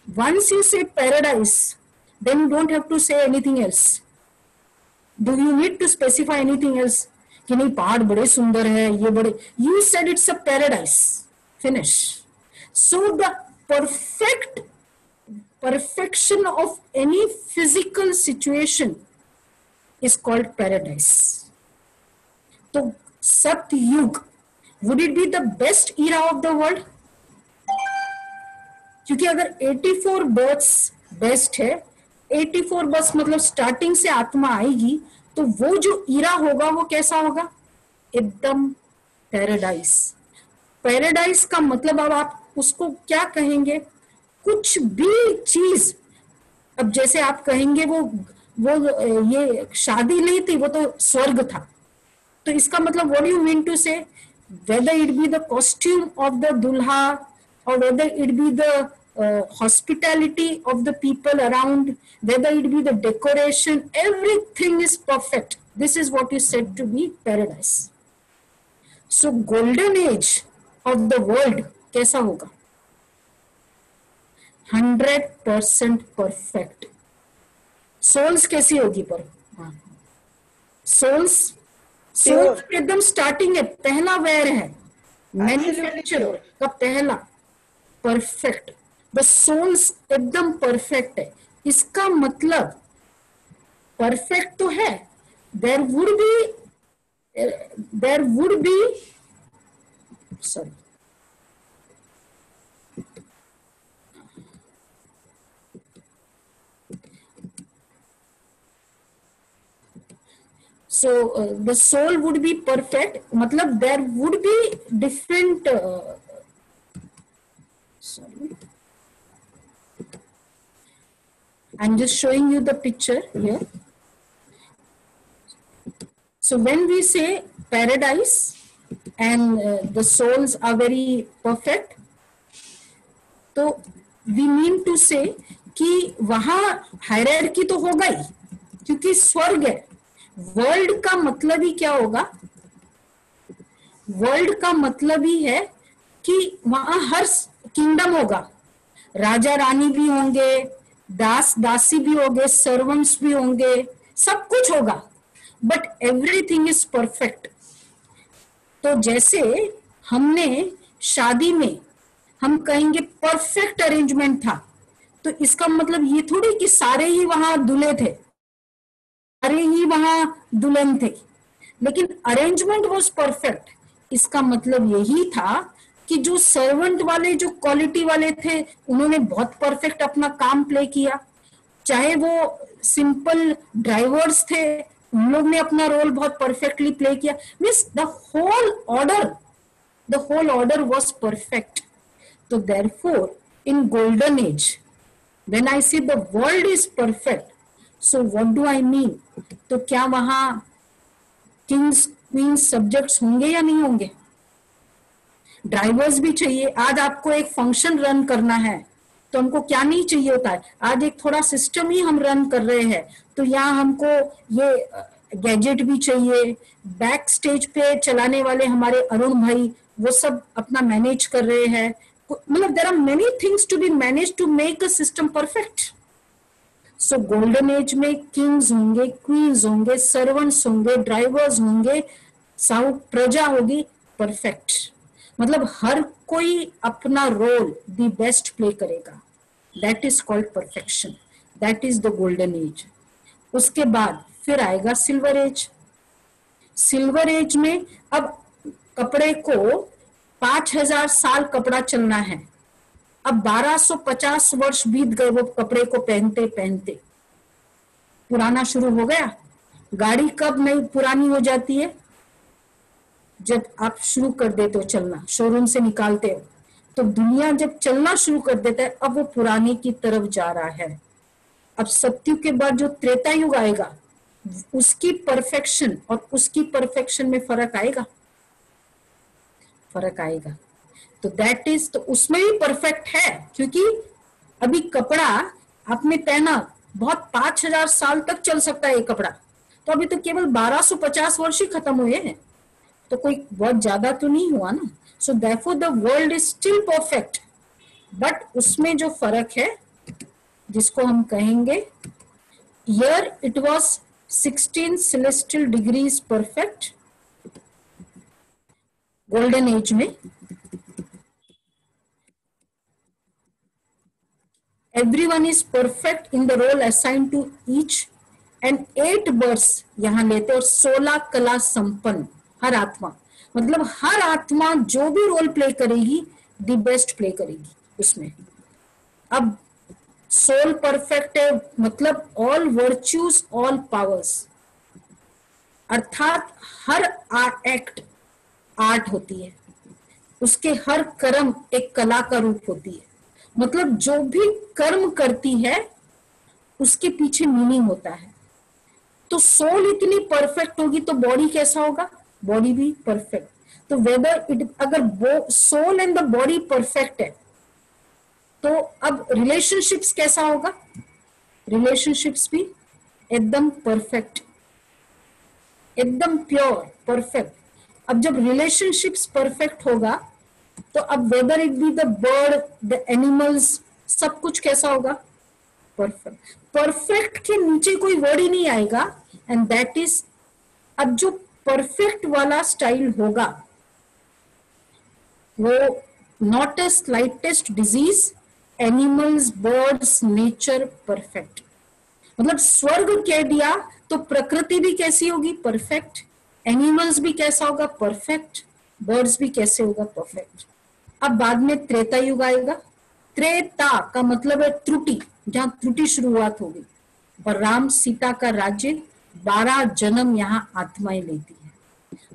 Once you say paradise, then you don't have to say anything else. Do you need to specify anything else कि नहीं पहाड़ बड़े सुंदर है, ये बड़े, you said it's a paradise, finish. So the perfection of any physical situation is called paradise. तो सतयुग, would it be the best era of the world? क्योंकि अगर 84 बर्ड्स बेस्ट है, 84 बर्ड्स मतलब स्टार्टिंग से आत्मा आएगी, तो वो जो इरा होगा वो कैसा होगा, एकदम पैराडाइस। पैराडाइस का मतलब अब आप उसको क्या कहेंगे, कुछ भी चीज, अब जैसे आप कहेंगे वो ये शादी नहीं थी, वो तो स्वर्ग था, तो इसका मतलब व्हाट यू मीन टू से, whether it be the costume of the dulha or whether it be the hospitality of the people around, whether it be the decoration, everything is perfect. This is what is said to be paradise. So golden age of the world कैसा होगा, 100% perfect. Souls कैसी होगी, पर souls एकदम starting है, पहला वैर है, मैन्युफैक्चर का पहला, परफेक्ट। द सोल्स एकदम परफेक्ट है, इसका मतलब परफेक्ट तो है, there would be sorry, so the soul would be perfect, matlab there would be different sorry, I'm just showing you the picture here. So when we say paradise and the souls are very perfect, तो we mean to say कि वहां hierarchy तो होगा ही, क्योंकि स्वर्ग है। World का मतलब ही क्या होगा, वर्ल्ड का मतलब ही है कि वहां हर किंगडम होगा, राजा रानी भी होंगे, दास दासी भी होंगे, सर्वेंट्स भी होंगे, सब कुछ होगा, बट एवरीथिंग इज परफेक्ट। तो जैसे हमने शादी में हम कहेंगे परफेक्ट अरेंजमेंट था, तो इसका मतलब ये थोड़ी कि सारे ही वहां दूल्हे थे, सारे ही वहां दुल्हन थे, लेकिन अरेंजमेंट वाज परफेक्ट। इसका मतलब यही था कि जो सर्वेंट वाले, जो क्वालिटी वाले थे, उन्होंने बहुत परफेक्ट अपना काम प्ले किया, चाहे वो सिंपल ड्राइवर्स थे, उन लोग ने अपना रोल बहुत परफेक्टली प्ले किया। Means the whole order was perfect. तो therefore in golden age when I say the world is perfect, so what do I mean, तो क्या वहां किंग्स क्वींस सब्जेक्ट्स होंगे या नहीं होंगे, ड्राइवर्स भी चाहिए। आज आपको एक फंक्शन रन करना है तो हमको क्या नहीं चाहिए होता है, आज एक थोड़ा सिस्टम ही हम रन कर रहे हैं, तो यहाँ हमको ये गैजेट भी चाहिए। बैक स्टेज पे चलाने वाले हमारे अरुण भाई वो सब अपना मैनेज कर रहे हैं, मतलब there are many things to be manage to make a system perfect. So golden age में किंग्स होंगे, क्वींस होंगे, सर्वेंट्स होंगे, ड्राइवर्स होंगे, साहू प्रजा होगी परफेक्ट, मतलब हर कोई अपना रोल द बेस्ट प्ले करेगा, that is called perfection, that is the golden age. उसके बाद फिर आएगा सिल्वर एज। सिल्वर एज में अब कपड़े को 5000 साल कपड़ा चलना है, अब 1250 वर्ष बीत गए वो कपड़े को पहनते पहनते, पुराना शुरू हो गया। गाड़ी कब नहीं पुरानी हो जाती है? जब आप शुरू कर देते हो चलना, शोरूम से निकालते हो, तो दुनिया जब चलना शुरू कर देता है अब वो पुराने की तरफ जा रहा है। अब सत्युग के बाद जो त्रेता युग आएगा उसकी परफेक्शन और उसकी परफेक्शन में फर्क आएगा, फर्क आएगा। तो दैट इज, तो उसमें भी परफेक्ट है, क्योंकि अभी कपड़ा आपने पहना बहुत 5000 साल तक चल सकता है ये कपड़ा, तो अभी तो केवल 1250 वर्ष ही खत्म हुए हैं, तो कोई बहुत ज्यादा तो नहीं हुआ ना। So therefore the world is still perfect, but उसमें जो फर्क है जिसको हम कहेंगे, here it was 16 celestial degrees perfect golden age में, everyone is perfect in the role assigned to each and 8 births यहां लेते और 16 कला संपन्न हर आत्मा, मतलब हर आत्मा जो भी रोल प्ले करेगी द बेस्ट प्ले करेगी उसमें। अब सोल परफेक्ट है, मतलब ऑल वर्च्यूज ऑल पावर्स, अर्थात हर एक्ट आर्ट होती है, उसके हर कर्म एक कला का रूप होती है, मतलब जो भी कर्म करती है उसके पीछे मीनिंग होता है। तो सोल इतनी परफेक्ट होगी तो बॉडी कैसा होगा? बॉडी भी परफेक्ट। तो वेदर इट, अगर soul and the body perfect है तो अब रिलेशनशिप्स कैसा होगा? रिलेशनशिप्स भी एकदम परफेक्ट, एकदम प्योर परफेक्ट। अब जब रिलेशनशिप्स परफेक्ट होगा तो अब whether it be the bird the animals, सब कुछ कैसा होगा? परफेक्ट। परफेक्ट के नीचे कोई वर्ड ही नहीं आएगा, एंड दैट इज, अब जो परफेक्ट वाला स्टाइल होगा वो not a slightest disease, animals birds nature perfect, मतलब स्वर्ग कह दिया तो प्रकृति भी कैसी होगी? परफेक्ट। एनिमल्स भी कैसा होगा? परफेक्ट। बर्ड्स भी कैसे होगा? परफेक्ट। अब बाद में त्रेता युग आएगा। त्रेता का मतलब है त्रुटि, जहां त्रुटि शुरुआत होगी, और राम सीता का राज्य 12 जन्म यहाँ आत्माएं लेती है,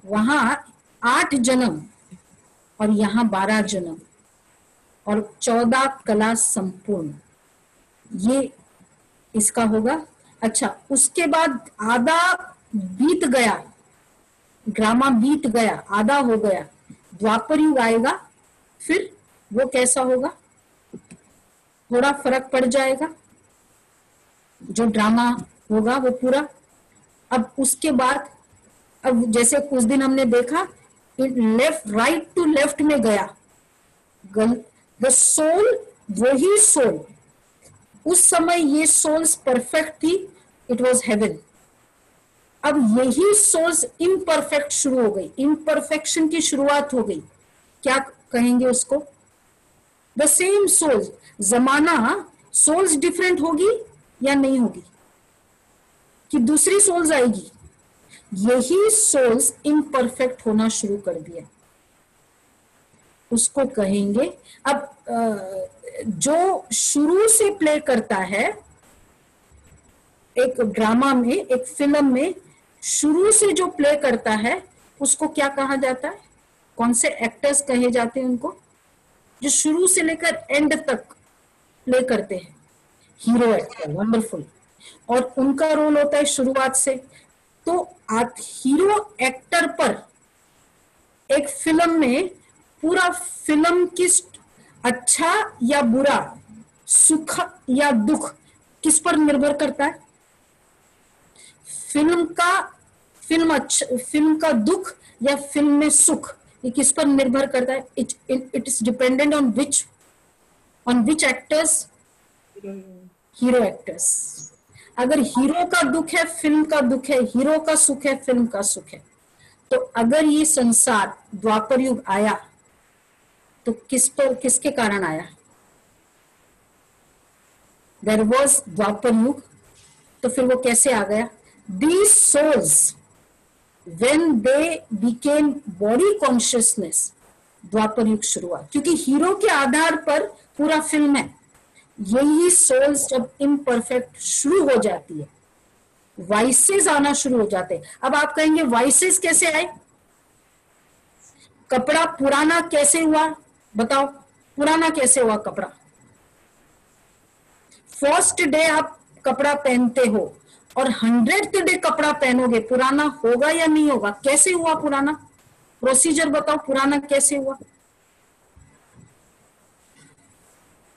वहां 8 जन्म और यहाँ 12 जन्म और 14 कला संपूर्ण, ये इसका होगा। अच्छा, उसके बाद आधा बीत गया, ड्रामा बीत गया, आधा हो गया, द्वापर युग आएगा, फिर वो कैसा होगा? थोड़ा फर्क पड़ जाएगा, जो ड्रामा होगा वो पूरा। अब उसके बाद, अब जैसे कुछ दिन हमने देखा लेफ्ट राइट टू लेफ्ट में गया, द सोल, वही सोल, उस समय ये सोल्स परफेक्ट थी, इट वॉज हेवन। अब यही सोल्स इम्परफेक्ट शुरू हो गई, इम्परफेक्शन की शुरुआत हो गई, क्या कहेंगे उसको? द सेम सोल्स, जमाना सोल्स डिफरेंट होगी या नहीं होगी, कि दूसरी सोल्स आएगी? यही सोल्स इम्परफेक्ट होना शुरू कर दिया, उसको कहेंगे। अब जो शुरू से प्ले करता है एक ड्रामा में, एक फिल्म में, शुरू से जो प्ले करता है उसको क्या कहा जाता है? कौन से एक्टर्स कहे जाते हैं उनको? जो शुरू से लेकर एंड तक प्ले करते हैं, हीरो एक्टर, वंडरफुल, और उनका रोल होता है शुरुआत से। तो हीरो एक्टर पर एक फिल्म में पूरा फिल्म किस, अच्छा या बुरा, सुख या दुख, किस पर निर्भर करता है? फिल्म का दुख या फिल्म में सुख, ये किस पर निर्भर करता है? It is dependent on which actors? Hero actors. अगर हीरो का दुख है फिल्म का दुख है, हीरो का सुख है फिल्म का सुख है। तो अगर ये संसार द्वापर युग आया तो किसके कारण आया? देयर वाज द्वापर युग, तो फिर वो कैसे आ गया? These souls when they became body consciousness, Dwapar Yug शुरू हुआ, क्योंकि हीरो के आधार पर पूरा फिल्म है। यही सोल्स जब इम्परफेक्ट शुरू हो जाती है, वाइसेस आना शुरू हो जाते हैं। अब आप कहेंगे वाइसेस कैसे आए? कपड़ा पुराना कैसे हुआ? बताओ, पुराना कैसे हुआ कपड़ा? फर्स्ट डे आप कपड़ा पहनते हो और 100th डे कपड़ा पहनोगे, पुराना होगा या नहीं होगा? कैसे हुआ पुराना? प्रोसीजर बताओ, पुराना कैसे हुआ?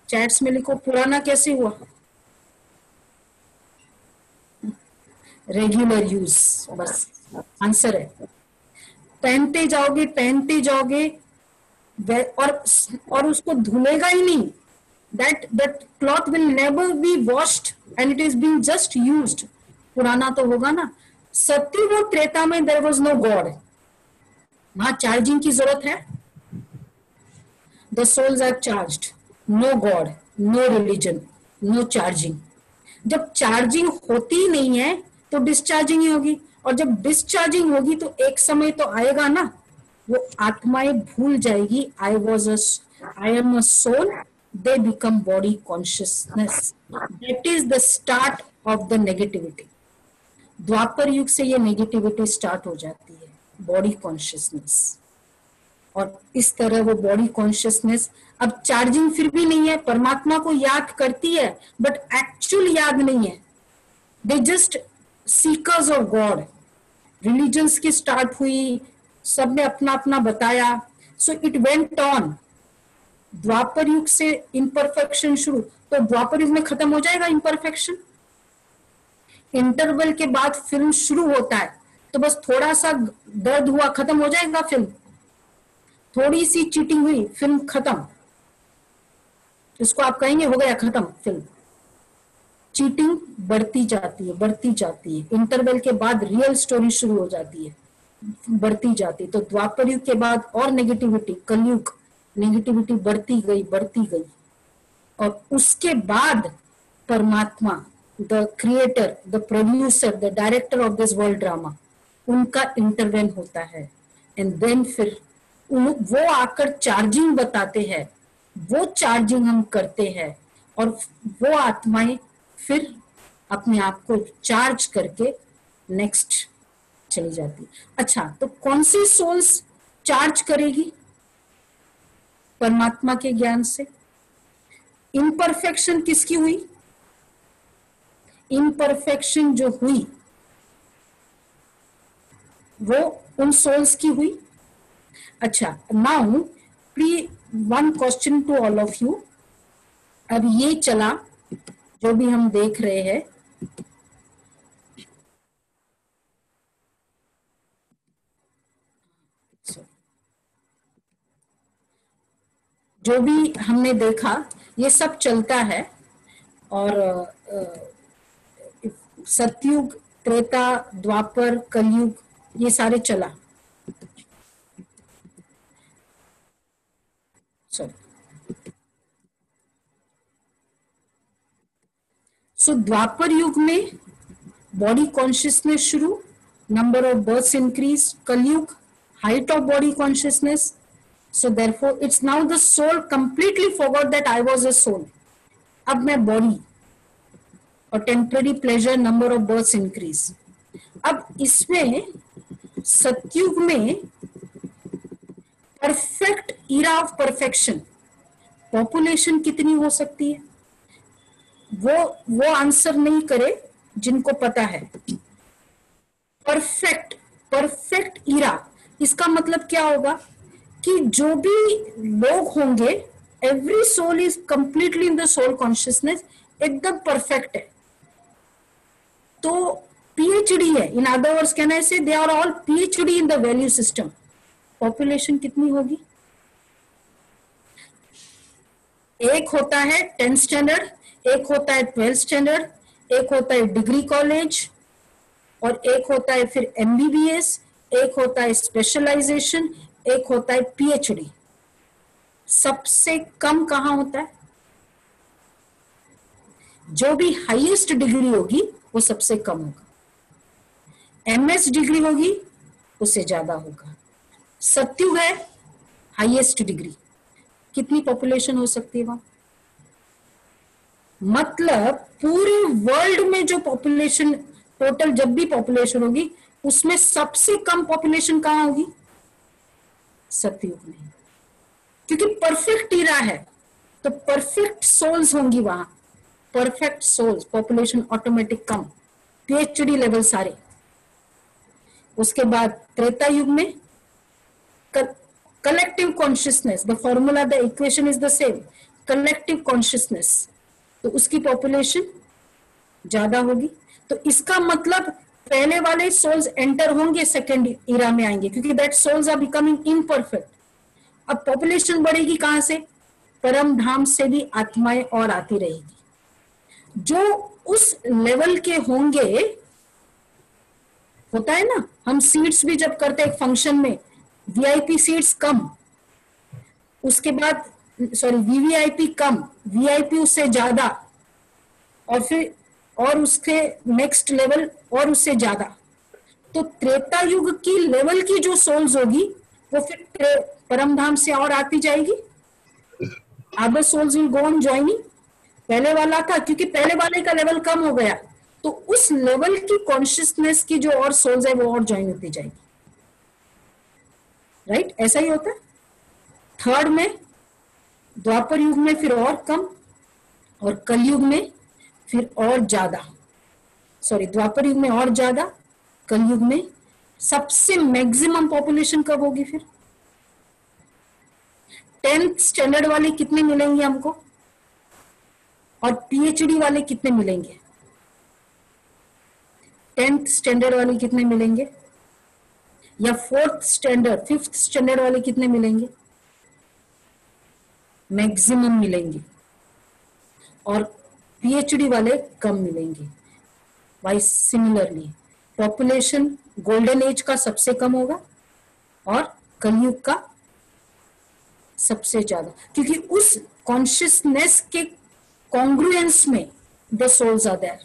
चैट्स में लिखो, पुराना कैसे हुआ? रेगुलर यूज, बस आंसर है। पहनते जाओगे और उसको धुलेगा ही नहीं। that cloth will never be washed and it is being just used. पुराना तो होगा ना। सत्युग और त्रेता में there was no God, वहां चार्जिंग की जरूरत है। The souls are charged, no God, no religion, no charging. जब चार्जिंग होती नहीं है तो डिस्चार्जिंग ही होगी, और जब डिस्चार्जिंग होगी तो एक समय तो आएगा ना, वो आत्माएं भूल जाएगी I am a soul, they become body consciousness. That is the start of the negativity. Dwapar Yug से ये नेगेटिविटी स्टार्ट हो जाती है, बॉडी कॉन्शियसनेस। और इस तरह वो बॉडी कॉन्शियसनेस, अब चार्जिंग फिर भी नहीं है, परमात्मा को याद करती है बट एक्चुअल याद नहीं है। They just seekers of God. Religions की स्टार्ट हुई, सबने अपना अपना बताया, सो इट वेंट ऑन। द्वापर युग से इम्परफेक्शन शुरू, तो द्वापर युग में खत्म हो जाएगा इम्परफेक्शन। इंटरवल के बाद फिल्म शुरू होता है, तो बस थोड़ा सा दर्द हुआ, खत्म हो जाएगा फिल्म। थोड़ी सी चीटिंग हुई, फिल्म खत्म। इसको आप कहेंगे हो गया खत्म फिल्म। चीटिंग बढ़ती जाती है। इंटरवल के बाद रियल स्टोरी शुरू हो जाती है, बढ़ती जाती है। तो द्वापर युग के बाद और नेगेटिविटी, कलयुग, नेगेटिविटी बढ़ती गई। और उसके बाद परमात्मा, the creator, the producer, the director of this world drama, उनका इंटरवेन होता है। एंड देन फिर वो आकर चार्जिंग बताते हैं, वो चार्जिंग हम करते हैं, और वो आत्माएं फिर अपने आप को चार्ज करके नेक्स्ट चली जाती। अच्छा, तो कौन सी सोल्स चार्ज करेगी परमात्मा के ज्ञान से? इम्परफेक्शन किसकी हुई? इम्परफेक्शन जो हुई वो उन सोल्स की हुई। अच्छा, now one question to all of you. अब ये चला जो भी हम देख रहे हैं, जो भी हमने देखा ये सब चलता है, और सतयुग, त्रेता, द्वापर, कलयुग, ये सारे चला। सो द्वापर युग में बॉडी कॉन्शियसनेस शुरू, नंबर ऑफ बर्थ्स इंक्रीज। कलयुग, height of body consciousness. So therefore it's now the soul completely forgot that I was a soul. अब मैं बॉडी, और temporary pleasure, number of births increase. अब इसमें सतयुग में perfect era of perfection, population कितनी हो सकती है? वो आंसर नहीं करे जिनको पता है। परफेक्ट इरा, इसका मतलब क्या होगा कि जो भी लोग होंगे, every soul is completely in the soul consciousness, एकदम परफेक्ट है। तो पीएचडी है, इन अदर वर्ड्स कहना है, they are all PhD in the value system. Population कितनी होगी? एक होता है 10th स्टैंडर्ड, एक होता है 12th स्टैंडर्ड, एक होता है डिग्री कॉलेज, और एक होता है फिर एमबीबीएस, एक होता है स्पेशलाइजेशन, एक होता है पीएचडी। सबसे कम कहां होता है? जो भी हाईएस्ट डिग्री होगी वो सबसे कम होगा, एमएस डिग्री होगी उससे ज्यादा होगा। सत्युग है हाईएस्ट डिग्री, कितनी पॉपुलेशन हो सकती है वहां? मतलब पूरे वर्ल्ड में जो पॉपुलेशन, टोटल जब भी पॉपुलेशन होगी उसमें सबसे कम पॉपुलेशन कहां होगी? सतयुग में, क्योंकि परफेक्ट इरा है तो परफेक्ट सोल्स होंगी वहां, परफेक्ट सोल्स, पॉपुलेशन ऑटोमेटिक कम, पीएचडी लेवल सारे। उसके बाद त्रेता युग में collective consciousness, the formula, the equation is the same, collective consciousness, तो उसकी पॉपुलेशन ज्यादा होगी। तो इसका मतलब पहले वाले सोल्स एंटर होंगे, सेकेंड इरा में आएंगे, क्योंकि that souls are becoming imperfect. अब पॉपुलेशन बढ़ेगी कहां से? परम धाम से भी आत्माएं और आती रहेगी। जो उस लेवल के होंगे, होता है ना, हम सीट्स भी जब करते हैं फंक्शन में, वीआईपी सीट्स कम, उसके बाद सॉरी वीवीआईपी कम, वीआईपी उससे ज्यादा, और फिर और उसके नेक्स्ट लेवल और उससे ज्यादा। तो त्रेता युग की लेवल की जो सोल्स होगी वो फिर परम धाम से और आती जाएगी, other souls will go on joining. पहले वाला था, क्योंकि पहले वाले का लेवल कम हो गया तो उस लेवल की कॉन्शियसनेस की जो और सोल्स है वो और ज्वाइन होती जाएगी, राइट? ऐसा ही होता है। थर्ड में, द्वापर युग में फिर और कम, और कलयुग में फिर और ज्यादा, सॉरी द्वापर युग में और ज्यादा, कलयुग में सबसे मैक्सिमम पॉपुलेशन कब होगी? फिर 10th स्टैंडर्ड वाले कितने मिलेंगे हमको, और पीएचडी वाले कितने मिलेंगे? 10th स्टैंडर्ड वाले कितने मिलेंगे, या 4th स्टैंडर्ड, 5th स्टैंडर्ड वाले कितने मिलेंगे? मैक्सिमम मिलेंगे, और पीएचडी वाले कम मिलेंगे। Vice similarly population golden age का सबसे कम होगा और कलयुग का सबसे ज्यादा, क्योंकि उस कॉन्शियसनेस के कॉन्ग्रुएंस में द सोल्स आर देयर,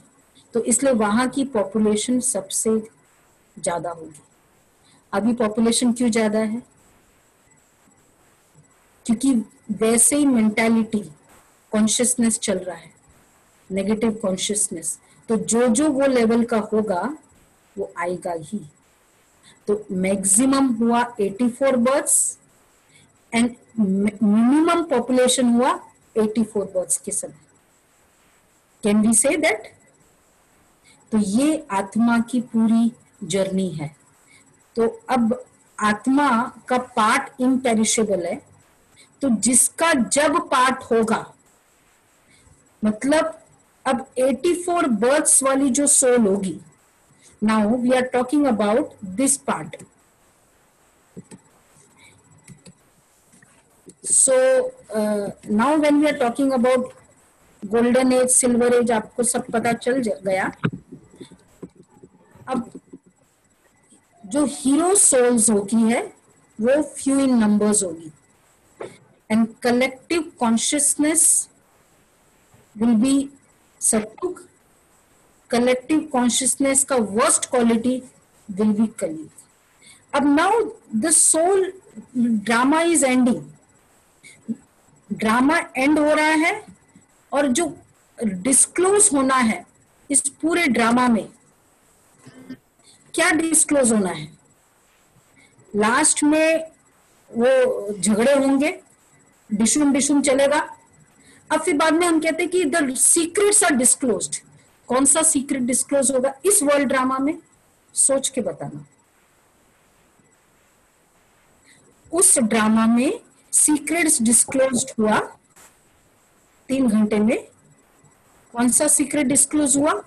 तो इसलिए वहां की पॉपुलेशन सबसे ज्यादा होगी। अभी पॉपुलेशन क्यों ज्यादा है? क्योंकि वैसे ही मेंटालिटी, कॉन्शियसनेस चल रहा है, नेगेटिव कॉन्शियसनेस, तो जो जो वो लेवल का होगा वो आएगा ही। तो मैक्सिमम हुआ 84 बर्थ्स एंड मिनिमम पॉपुलेशन हुआ 84 बर्थ्स के समय। Can we say that? तो ये आत्मा की पूरी जर्नी है। तो अब आत्मा का पार्ट इम्पेरिशेबल है, तो जिसका जब पार्ट होगा, मतलब अब 84 बर्थ्स वाली जो सोल होगी, now we are talking about this part. So now when we are talking about golden age, silver age, आपको सब पता चल गया। अब जो हीरो सोल्स होगी है वो फ्यू इन नंबर्स होगी, and collective consciousness will be Satyug, collective consciousness का worst quality will be Kalyug. अब now the soul drama is ending, drama end हो रहा है, और जो डिस्क्लोज होना है इस पूरे ड्रामा में, क्या डिस्क्लोज होना है? लास्ट में वो झगड़े होंगे, डिशुम डिशुम चलेगा, अब फिर बाद में हम कहते हैं कि द सीक्रेट्स आर डिस्क्लोज्ड। कौन सा सीक्रेट डिस्क्लोज होगा इस वर्ल्ड ड्रामा में? सोच के बताना। उस ड्रामा में सीक्रेट्स डिस्क्लोज्ड हुआ 3 घंटे में। कौन सा सीक्रेट डिस्क्लोज हुआ?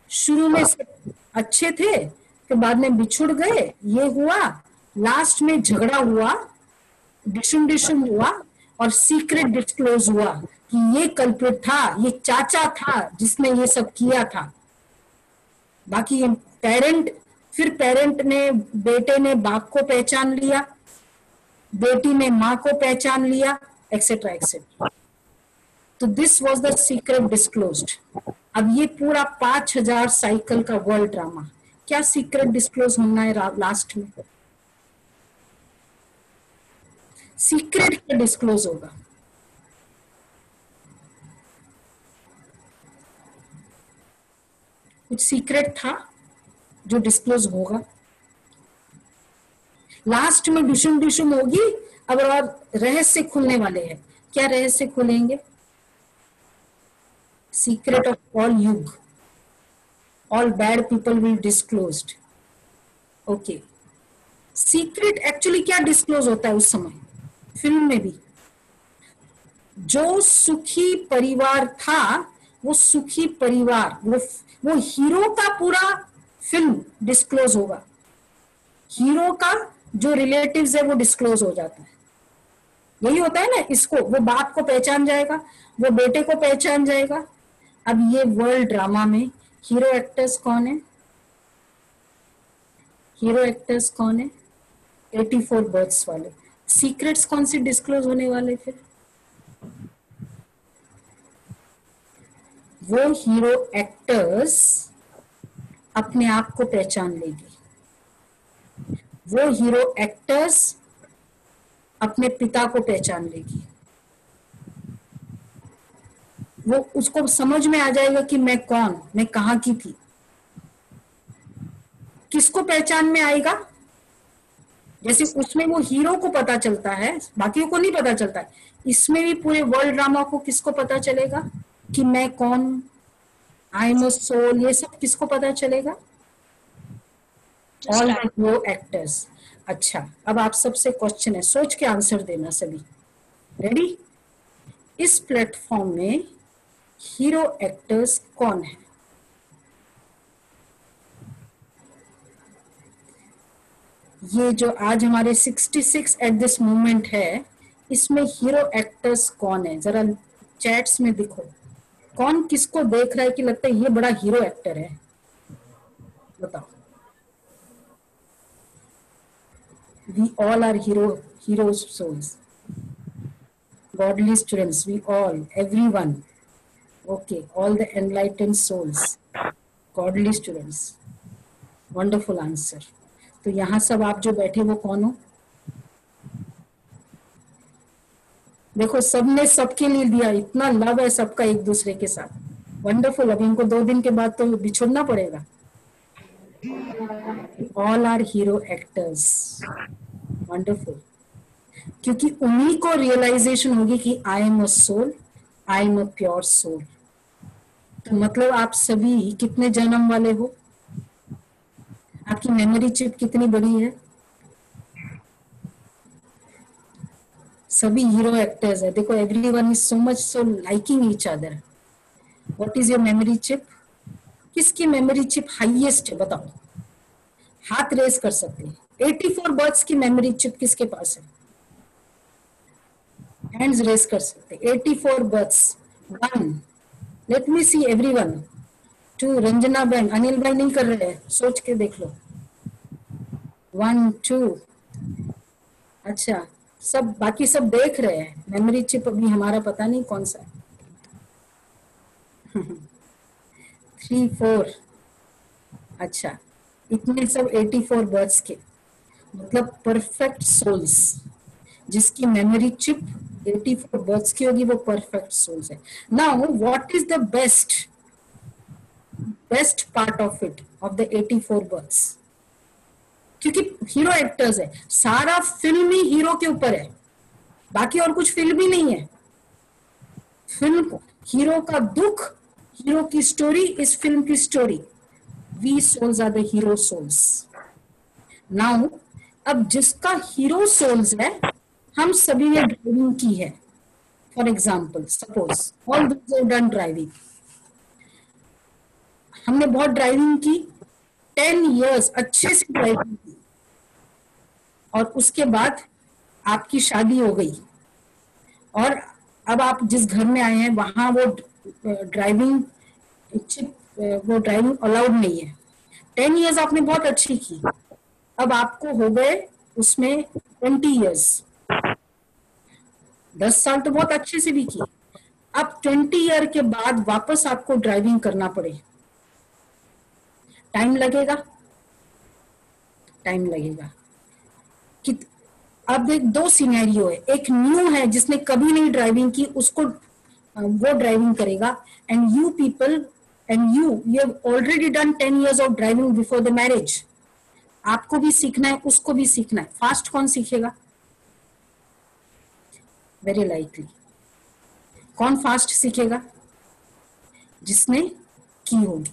शुरू में अच्छे थे, फिर बाद में बिछुड़ गए, ये हुआ, लास्ट में झगड़ा हुआ, डिशुम डिशुम हुआ, और सीक्रेट डिस्क्लोज हुआ कि ये कल्प्रिट था, ये चाचा था जिसने ये सब किया था। बाकी ये पेरेंट फिर पेरेंट ने, बेटे ने बाप को पहचान लिया, बेटी ने माँ को पहचान लिया, एक्सेट्रा एक्सेट्रा। तो this was the secret disclosed. अब ये पूरा 5000 साइकिल का वर्ल्ड ड्रामा, क्या सीक्रेट डिस्क्लोज होना है लास्ट में? सीक्रेट क्या डिस्क्लोज होगा? कुछ सीक्रेट था जो डिस्क्लोज होगा लास्ट में। डिशुम डिशुम होगी अब, और रहस्य खुलने वाले हैं। क्या रहस्य खुलेंगे? सीक्रेट ऑफ ऑल युग, all bad people will disclosed. Okay, secret actually क्या डिस्क्लोज होता है उस समय फिल्म में भी? जो सुखी परिवार था, वो सुखी परिवार, वो हीरो का पूरा फिल्म डिस्क्लोज होगा। हीरो का जो रिलेटिव्स है वो डिस्क्लोज हो जाता है। यही होता है ना, इसको वो बाप को पहचान जाएगा, वो बेटे को पहचान जाएगा। अब ये वर्ल्ड ड्रामा में हीरो एक्टर्स कौन है? हीरो एक्टर्स कौन है? 84 बर्थ्स वाले। सीक्रेट्स कौन सी डिस्क्लोज होने वाले? फिर वो हीरो एक्टर्स अपने आप को पहचान लेगी, वो हीरो एक्टर्स अपने पिता को पहचान लेगी, वो उसको समझ में आ जाएगा कि मैं कौन, मैं कहाँ की थी। किसको पहचान में आएगा? जैसे उसमें वो हीरो को पता चलता है, बाकियों को नहीं पता चलता है, इसमें भी पूरे वर्ल्ड ड्रामा को किसको पता चलेगा कि मैं कौन, आई एम अ सोल, ये सब किसको पता चलेगा? All the hero actors. अच्छा, अब आप सबसे क्वेश्चन है, सोच के आंसर देना सभी। रेडी? इस प्लेटफॉर्म में हीरो एक्टर्स कौन है? ये जो आज हमारे 66 एट दिस मोमेंट है, इसमें हीरो एक्टर्स कौन है? जरा चैट्स में दिखो, कौन किसको देख रहा है कि लगता है ये बड़ा हीरो एक्टर है? बताओ। We all are heroes souls, godly students, we all, everyone. Okay, all the enlightened souls, godly students. Wonderful answer. तो यहाँ सब आप जो बैठे वो कौन हो? देखो, सबने सबके लिए दिया, इतना लव है सबका एक दूसरे के साथ। वंडरफुल। अब इनको 2 दिन के बाद तो बिछोड़ना पड़ेगा। All are hero actors. Wonderful. क्योंकि उन्हीं को रियलाइजेशन होगी कि I am a soul, I am a pure soul. तो मतलब आप सभी कितने जन्म वाले हो? आपकी मेमोरी चिप कितनी बड़ी है? सभी हीरो एक्टर्स है। देखो, everyone is so much so liking each other. What is your memory chip? किसकी मेमोरी चिप हाईएस्ट है? बताओ, हाथ रेस कर सकते हैं। 84 बर्थ्स की मेमोरी चिप किसके पास है? हैंड्स रेस कर सकते हैं। 84 births. 1, let me see everyone. 2, Ranjana बहन, अनिल भाई नहीं कर रहे हैं, सोच के देख लो। 1, 2, अच्छा, सब बाकी सब देख रहे हैं। मेमोरी चिप अभी हमारा पता नहीं कौन सा है। 3, 4, अच्छा, इतने सब 84 बर्थ्स के, मतलब परफेक्ट सोल्स। जिसकी मेमोरी चिप 84 बर्थ्स की होगी वो परफेक्ट सोल्स है। Now what is the best part of it, of the 84 births? क्योंकि हीरो एक्टर्स है, सारा फिल्म ही हीरो के ऊपर है, बाकी और कुछ फिल्म ही नहीं है। फिल्म हीरो का दुख, हीरो की स्टोरी इस फिल्म की story. We souls are the hero souls. Now अब जिसका हीरो सोल्स है, हम सभी ने ड्राइविंग की है। For example, suppose all those have done driving. हमने बहुत ड्राइविंग की, 10 years अच्छे से ड्राइविंग की, और उसके बाद आपकी शादी हो गई, और अब आप जिस घर में आए हैं वहां वो ड्राइविंग चिप, वो ड्राइविंग अलाउड नहीं है। 10 इयर्स आपने बहुत अच्छी की, अब आपको हो गए उसमें 20 इयर्स, 10 साल तो बहुत अच्छे से भी की, अब 20 ईयर के बाद वापस आपको ड्राइविंग करना पड़े, टाइम लगेगा, टाइम लगेगा कि अब एक दो सिनेरियो है, एक न्यू है जिसने कभी नहीं ड्राइविंग की, उसको वो ड्राइविंग करेगा, and you people and you have already done 10 years of driving before the marriage, आपको भी सीखना है, उसको भी सीखना है, फास्ट कौन सीखेगा? वेरी लाइकली कौन फास्ट सीखेगा? जिसने की होगी,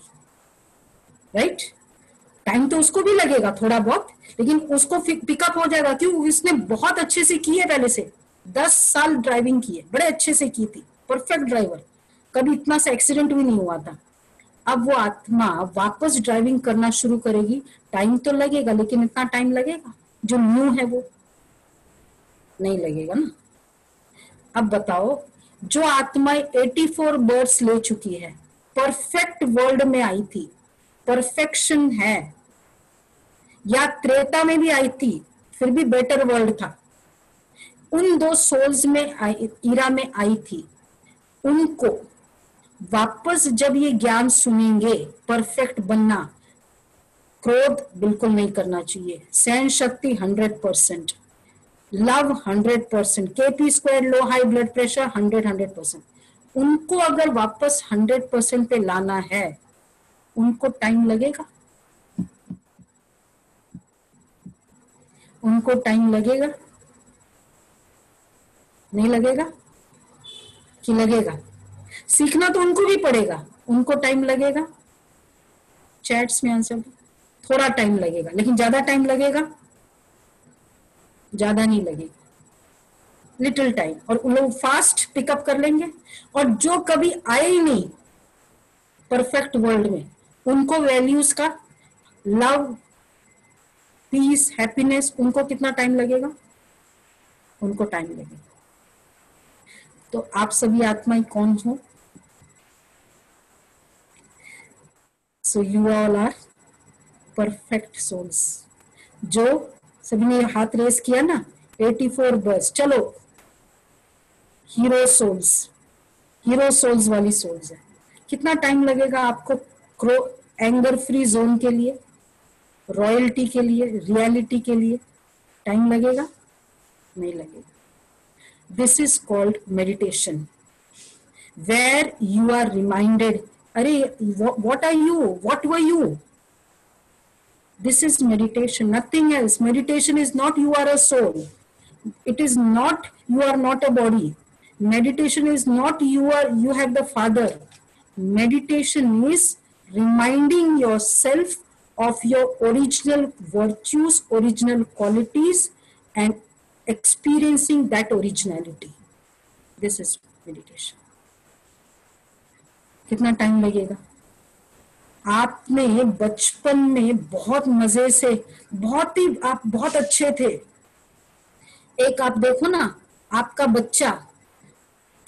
राइट? टाइम तो उसको भी लगेगा थोड़ा बहुत, लेकिन उसको पिकअप हो जाएगा, क्यों? उसने बहुत अच्छे से की है, पहले से 10 साल ड्राइविंग की है, बड़े अच्छे से की थी, परफेक्ट ड्राइवर, कभी इतना सा एक्सीडेंट भी नहीं हुआ था। अब वो आत्मा वापस ड्राइविंग करना शुरू करेगी, टाइम तो लगेगा, लेकिन इतना टाइम लगेगा? जो न्यू है वो नहीं लगेगा ना। अब बताओ, जो आत्माएं 84 बर्थ्स ले चुकी है, परफेक्ट वर्ल्ड में आई थी, परफेक्शन है, या त्रेता में भी आई थी फिर भी बेटर वर्ल्ड था, उन दो सोल्स में इरा में आई थी, उनको वापस जब ये ज्ञान सुनेंगे, परफेक्ट बनना, क्रोध बिल्कुल नहीं करना चाहिए, सहन शक्ति 100%, लव 100%, केपी स्क्वायर, लो हाई ब्लड प्रेशर 100%, उनको अगर वापस 100% पे लाना है, उनको टाइम लगेगा, उनको टाइम लगेगा, नहीं लगेगा कि लगेगा? सीखना तो उनको भी पड़ेगा, उनको टाइम लगेगा। चैट्स में आंसर, थोड़ा टाइम लगेगा, लेकिन ज्यादा टाइम लगेगा? ज्यादा नहीं लगेगा, लिटिल टाइम, और उन लोग फास्ट पिकअप कर लेंगे। और जो कभी आए ही नहीं परफेक्ट वर्ल्ड में, उनको वैल्यूज का, लव, पीस, हैप्पीनेस, उनको कितना टाइम लगेगा? उनको टाइम लगेगा। तो आप सभी आत्माएं कौन हो? So you all are perfect souls. जो सभी ने हाथ रेस किया ना, 84 बर्ड्स, चलो हीरो सोल्स, हीरो सोल्स वाली सोल्स है। कितना टाइम लगेगा आपको क्रो एंगर फ्री जोन के लिए, रॉयल्टी के लिए, रियलिटी के लिए टाइम लगेगा? नहीं लगेगा। This is called meditation, where you are reminded, अरे what are you, what were you? This is meditation, nothing else. Meditation is not you are a soul. It is not you are not a body. Meditation is not you have the Father. Meditation is reminding yourself of your original virtues, original qualities, and experiencing that originality. This is meditation. कितना time लगेगा? आपने बचपन में बहुत मजे से, बहुत ही आप बहुत अच्छे थे। एक आप देखो ना, आपका बच्चा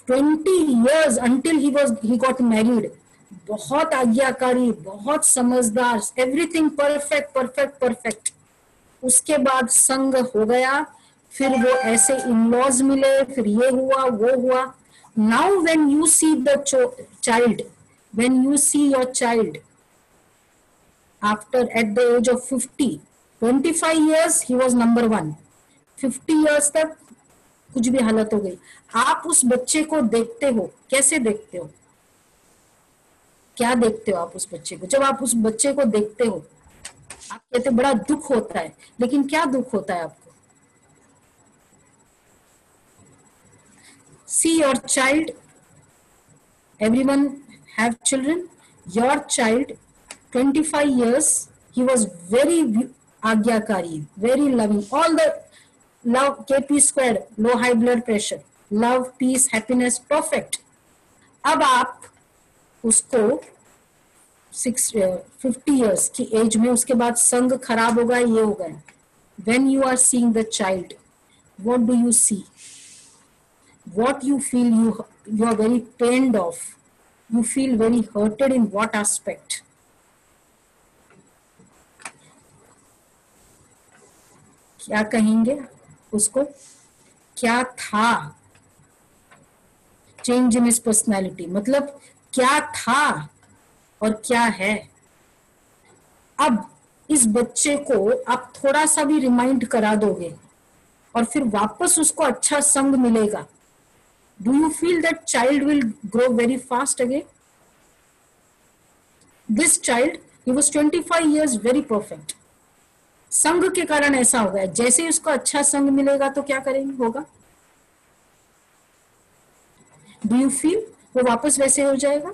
20 years until he got married, बहुत आज्ञाकारी, बहुत समझदार, एवरीथिंग परफेक्ट परफेक्ट परफेक्ट। उसके बाद संग हो गया, फिर वो ऐसे इन-लॉज मिले, फिर ये हुआ वो हुआ। Now when you see the child, when you see your child after at the age of 50, 25 years he was number 1, 50 years तक कुछ भी हालत हो गई। आप उस बच्चे को देखते हो, कैसे देखते हो? क्या देखते हो आप उस बच्चे को? जब आप उस बच्चे को देखते हो, आप कहते बड़ा दुख होता है, लेकिन क्या दुख होता है आपको? See your child, everyone have children, your child 25 years, he was very आज्ञाकारी, very loving, all the love, KP squared, low high blood pressure, love, peace, happiness, perfect. अब आप उसको 50 years की एज में, उसके बाद संग खराब होगा, ये हो गया। When you are seeing the child, what do you see? What you feel? You are very pained of. You feel very hurted in what aspect? क्या कहेंगे उसको? क्या था? चेंज इन हिज पर्सनैलिटी, मतलब क्या था और क्या है। अब इस बच्चे को आप थोड़ा सा भी रिमाइंड करा दोगे और फिर वापस उसको अच्छा संग मिलेगा, do you feel that child will grow very fast again? This child, he was 25 years very perfect. संग के कारण ऐसा हो गया, जैसे ही उसको अच्छा संग मिलेगा तो क्या करेंगे, होगा? डू यू फील वो वापस वैसे हो जाएगा?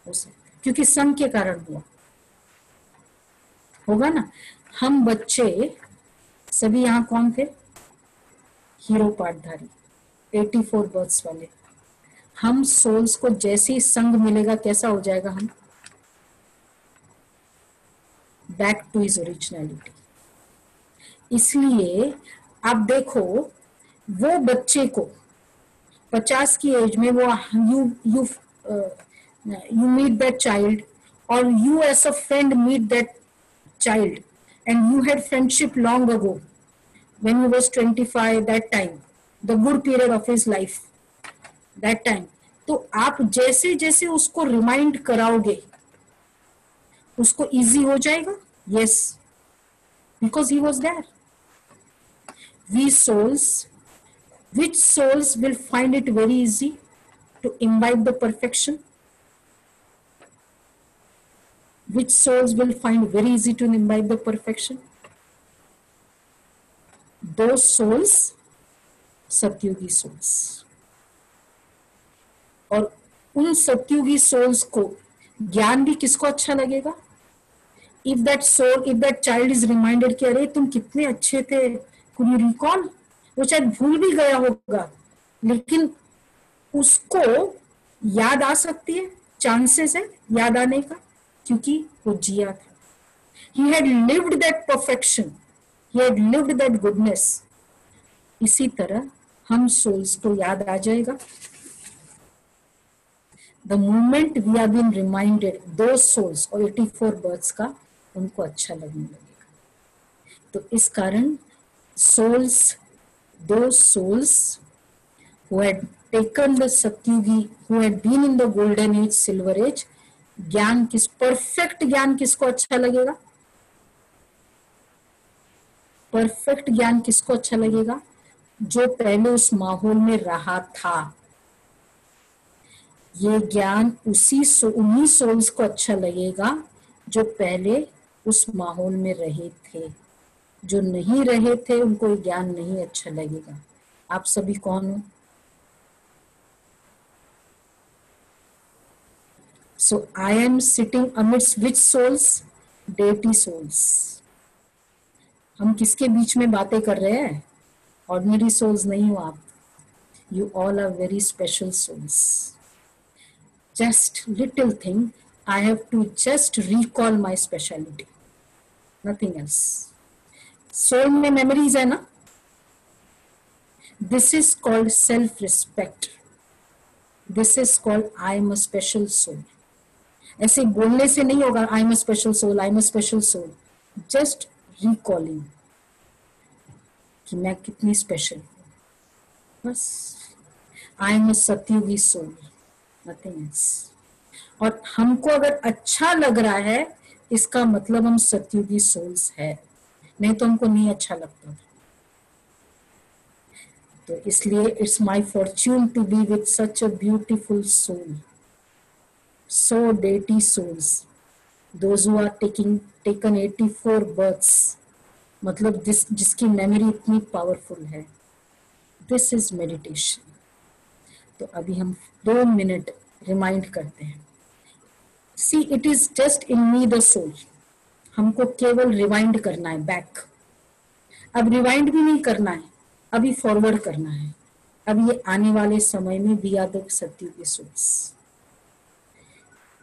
हो सकता, क्योंकि संग के कारण हुआ, होगा ना। हम बच्चे सभी यहाँ कौन थे? हीरो पार्टधारी, 84 बर्थ्स वाले। हम सोल्स को जैसे ही संग मिलेगा कैसा हो जाएगा? हम बैक टू हिज ओरिजिनलिटी। इसलिए आप देखो, वो बच्चे को 50 की एज में वो you meet that child, or you as a friend meet that child, and you had friendship long ago when he was 25, that time, the good period of his life, that time. तो आप जैसे जैसे उसको remind कराओगे उसको easy हो जाएगा। yes, because he was there. We souls, which souls will find it very easy to imbibe the perfection? Which souls will find very easy to imbibe the perfection? Those souls, सत्युगी souls. और उन सत्युगी souls को ज्ञान भी किसको अच्छा लगेगा? If that soul, if that child is reminded कि अरे तुम कितने अच्छे थे, could you recall? वो शायद भूल भी गया होगा, लेकिन उसको याद आ सकती है, चांसेस है याद आने का, क्योंकि वो जिया था। He had lived that perfection, he had lived that goodness. इसी तरह हम souls को याद आ जाएगा। The moment we have been reminded, those souls और 84 births का उनको अच्छा लगने लगेगा। तो इस कारण souls, those souls who had taken the Satyugi, who had been in the golden age, silver age, ज्ञान किस, परफेक्ट ज्ञान किसको अच्छा लगेगा? परफेक्ट ज्ञान किसको अच्छा लगेगा? जो पहले उस माहौल में रहा था। ये ज्ञान उन्हीं सोल्स को अच्छा लगेगा जो पहले उस माहौल में रहे थे। जो नहीं रहे थे उनको ज्ञान नहीं अच्छा लगेगा। आप सभी कौन हो? So I am sitting amidst which souls? Deity souls. हम किसके बीच में बातें कर रहे हैं? Ordinary souls नहीं हो आप। You all are very special souls. Just little thing, I have to just recall my speciality, nothing else. Soul में memories है ना? This is called self-respect. This is called I am a special soul. ऐसे बोलने से नहीं होगा I am a special soul, I am a special soul. Just recalling कि मैं कितनी स्पेशल हूँ, बस। I am a सत्युगी soul, nothing else. और हमको अगर अच्छा लग रहा है इसका मतलब हम सत्युगी सोल्स है, नहीं तो हमको नहीं अच्छा लगता। तो इसलिए it's my fortune to be with such a beautiful soul, so deity souls, those who are taken 84 births, मतलब जिसकी मेमोरी इतनी पावरफुल है। This is meditation. तो अभी हम 2 मिनट रिमाइंड करते हैं। See it is just in me the soul, हमको केवल रिवाइंड करना है बैक। अब रिवाइंड भी नहीं करना है, अभी फॉरवर्ड करना है। अब ये आने वाले समय में वी आर द सत्युगी सोल्स।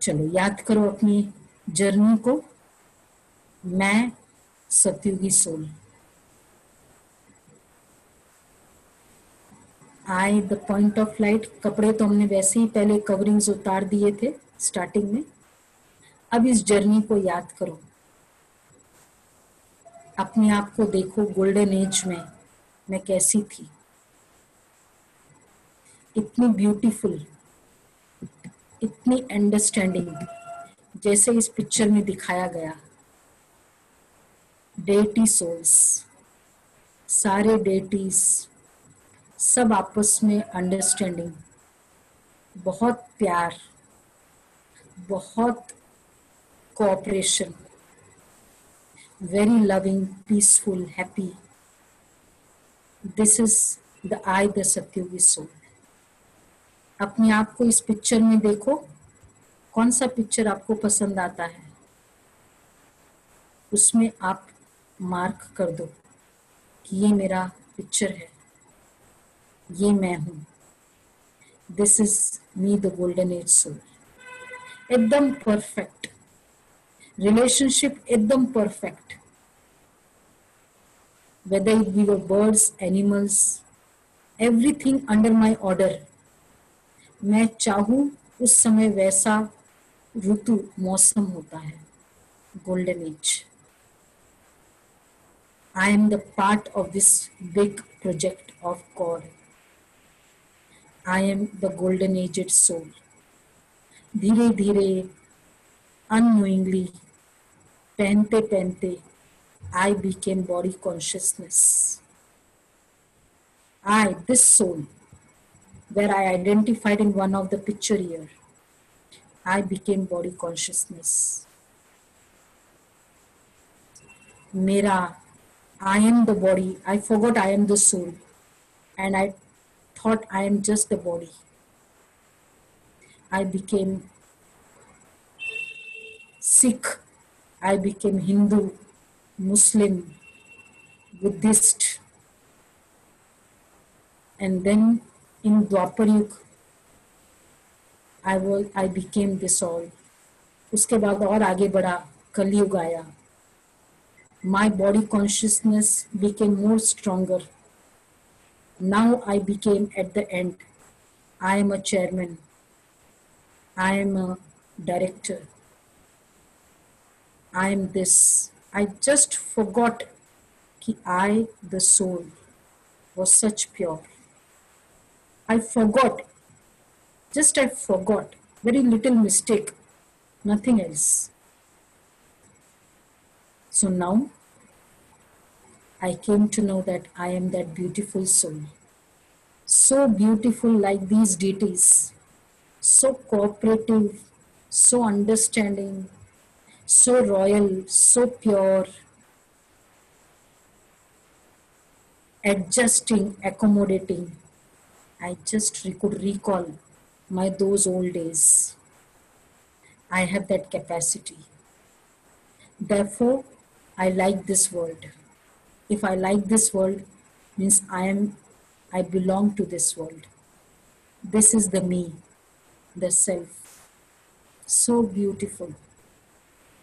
चलो याद करो अपनी जर्नी को। मैं सत्युगी soul, I the point of light. कपड़े तो हमने वैसे ही पहले कवरिंग्स उतार दिए थे स्टार्टिंग में। अब इस जर्नी को याद करो। अपने आप को देखो गोल्डन एज में मैं कैसी थी, इतनी ब्यूटीफुल, इतनी अंडरस्टैंडिंग, जैसे इस पिक्चर में दिखाया गया। डेटी सोल्स, सारे डेटीज, सब आपस में अंडरस्टैंडिंग, बहुत प्यार, बहुत cooperation, very loving, peaceful, happy. This is the I, the Satyugi soul. अपने आप को इस पिक्चर में देखो, कौन सा पिक्चर आपको पसंद आता है, उसमें आप मार्क कर दो कि ये मेरा पिक्चर है, ये मैं हूं। This is me, the golden age soul. एकदम परफेक्ट रिलेशनशिप, एकदम perfect, whether it be your birds, animals, everything under my order. मैं चाहूँ उस समय वैसा ऋतु मौसम होता है, golden age. I am the part of this big project of God. I am the golden aged soul. धीरे धीरे unknowingly, पहनते पहनते I became body consciousness. I, this soul, where I identified in one of the picture here, I became body consciousness. Mera, I am the body. I forgot I am the soul, and I thought I am just the body. I became Sikh, I became Hindu, Muslim, Buddhist, and then in Dwapar Yug, I became this all. उसके बाद और आगे बढ़ा, कलयुग आया. My body consciousness became more stronger. Now I became at the end. I am a chairman. I am a director. I am this. I just forgot कि I, the soul, was such pure. I forgot. Just I forgot. Very little mistake. Nothing else. So now I came to know that I am that beautiful soul. So beautiful like these deities. So cooperative, so understanding, so royal, so pure, adjusting, accommodating. I just could recall my those old days. I have that capacity. Therefore, I like this world. If I like this world, means I belong to this world. This is the me, the self. So beautiful.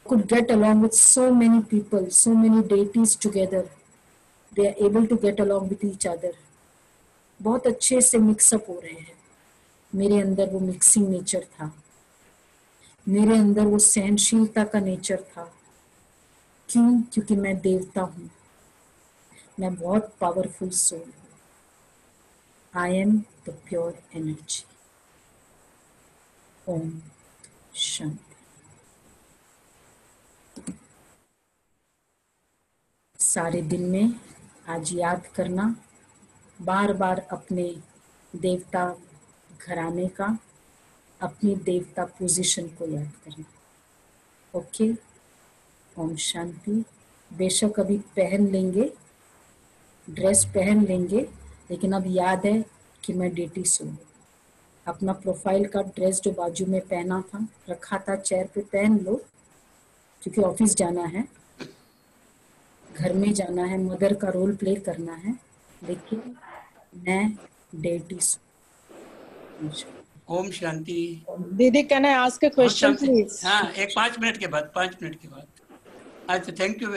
Could get along with so many people, so many deities together. They are able to get along with each other. बहुत अच्छे से mix up हो रहे हैं. मेरे अंदर वो mixing nature था, मेरे अंदर वो सहनशीलता का नेचर था. क्यों? क्योंकि मैं देवता हूँ, मैं बहुत पावरफुल सोल हूँ. I am the pure energy. ओम शांति. सारे दिन में आज याद करना, बार बार अपने देवता घराने का, अपनी देवता पोजीशन को याद करना. ओके. ओम शांति. बेशक अभी पहन लेंगे, ड्रेस पहन लेंगे, लेकिन अब याद है कि मैं डेटी सोल हूँ. अपना प्रोफाइल का ड्रेस जो बाजू में पहना था, रखा था चेयर पे, पहन लो, क्योंकि ऑफिस जाना है, घर में जाना है, मदर का रोल प्ले करना है, लेकिन मैं deity soul. Om Shanti. Didi, can I ask a question, please? हाँ, एक 5 मिनट के बाद. अच्छा, थैंक यू.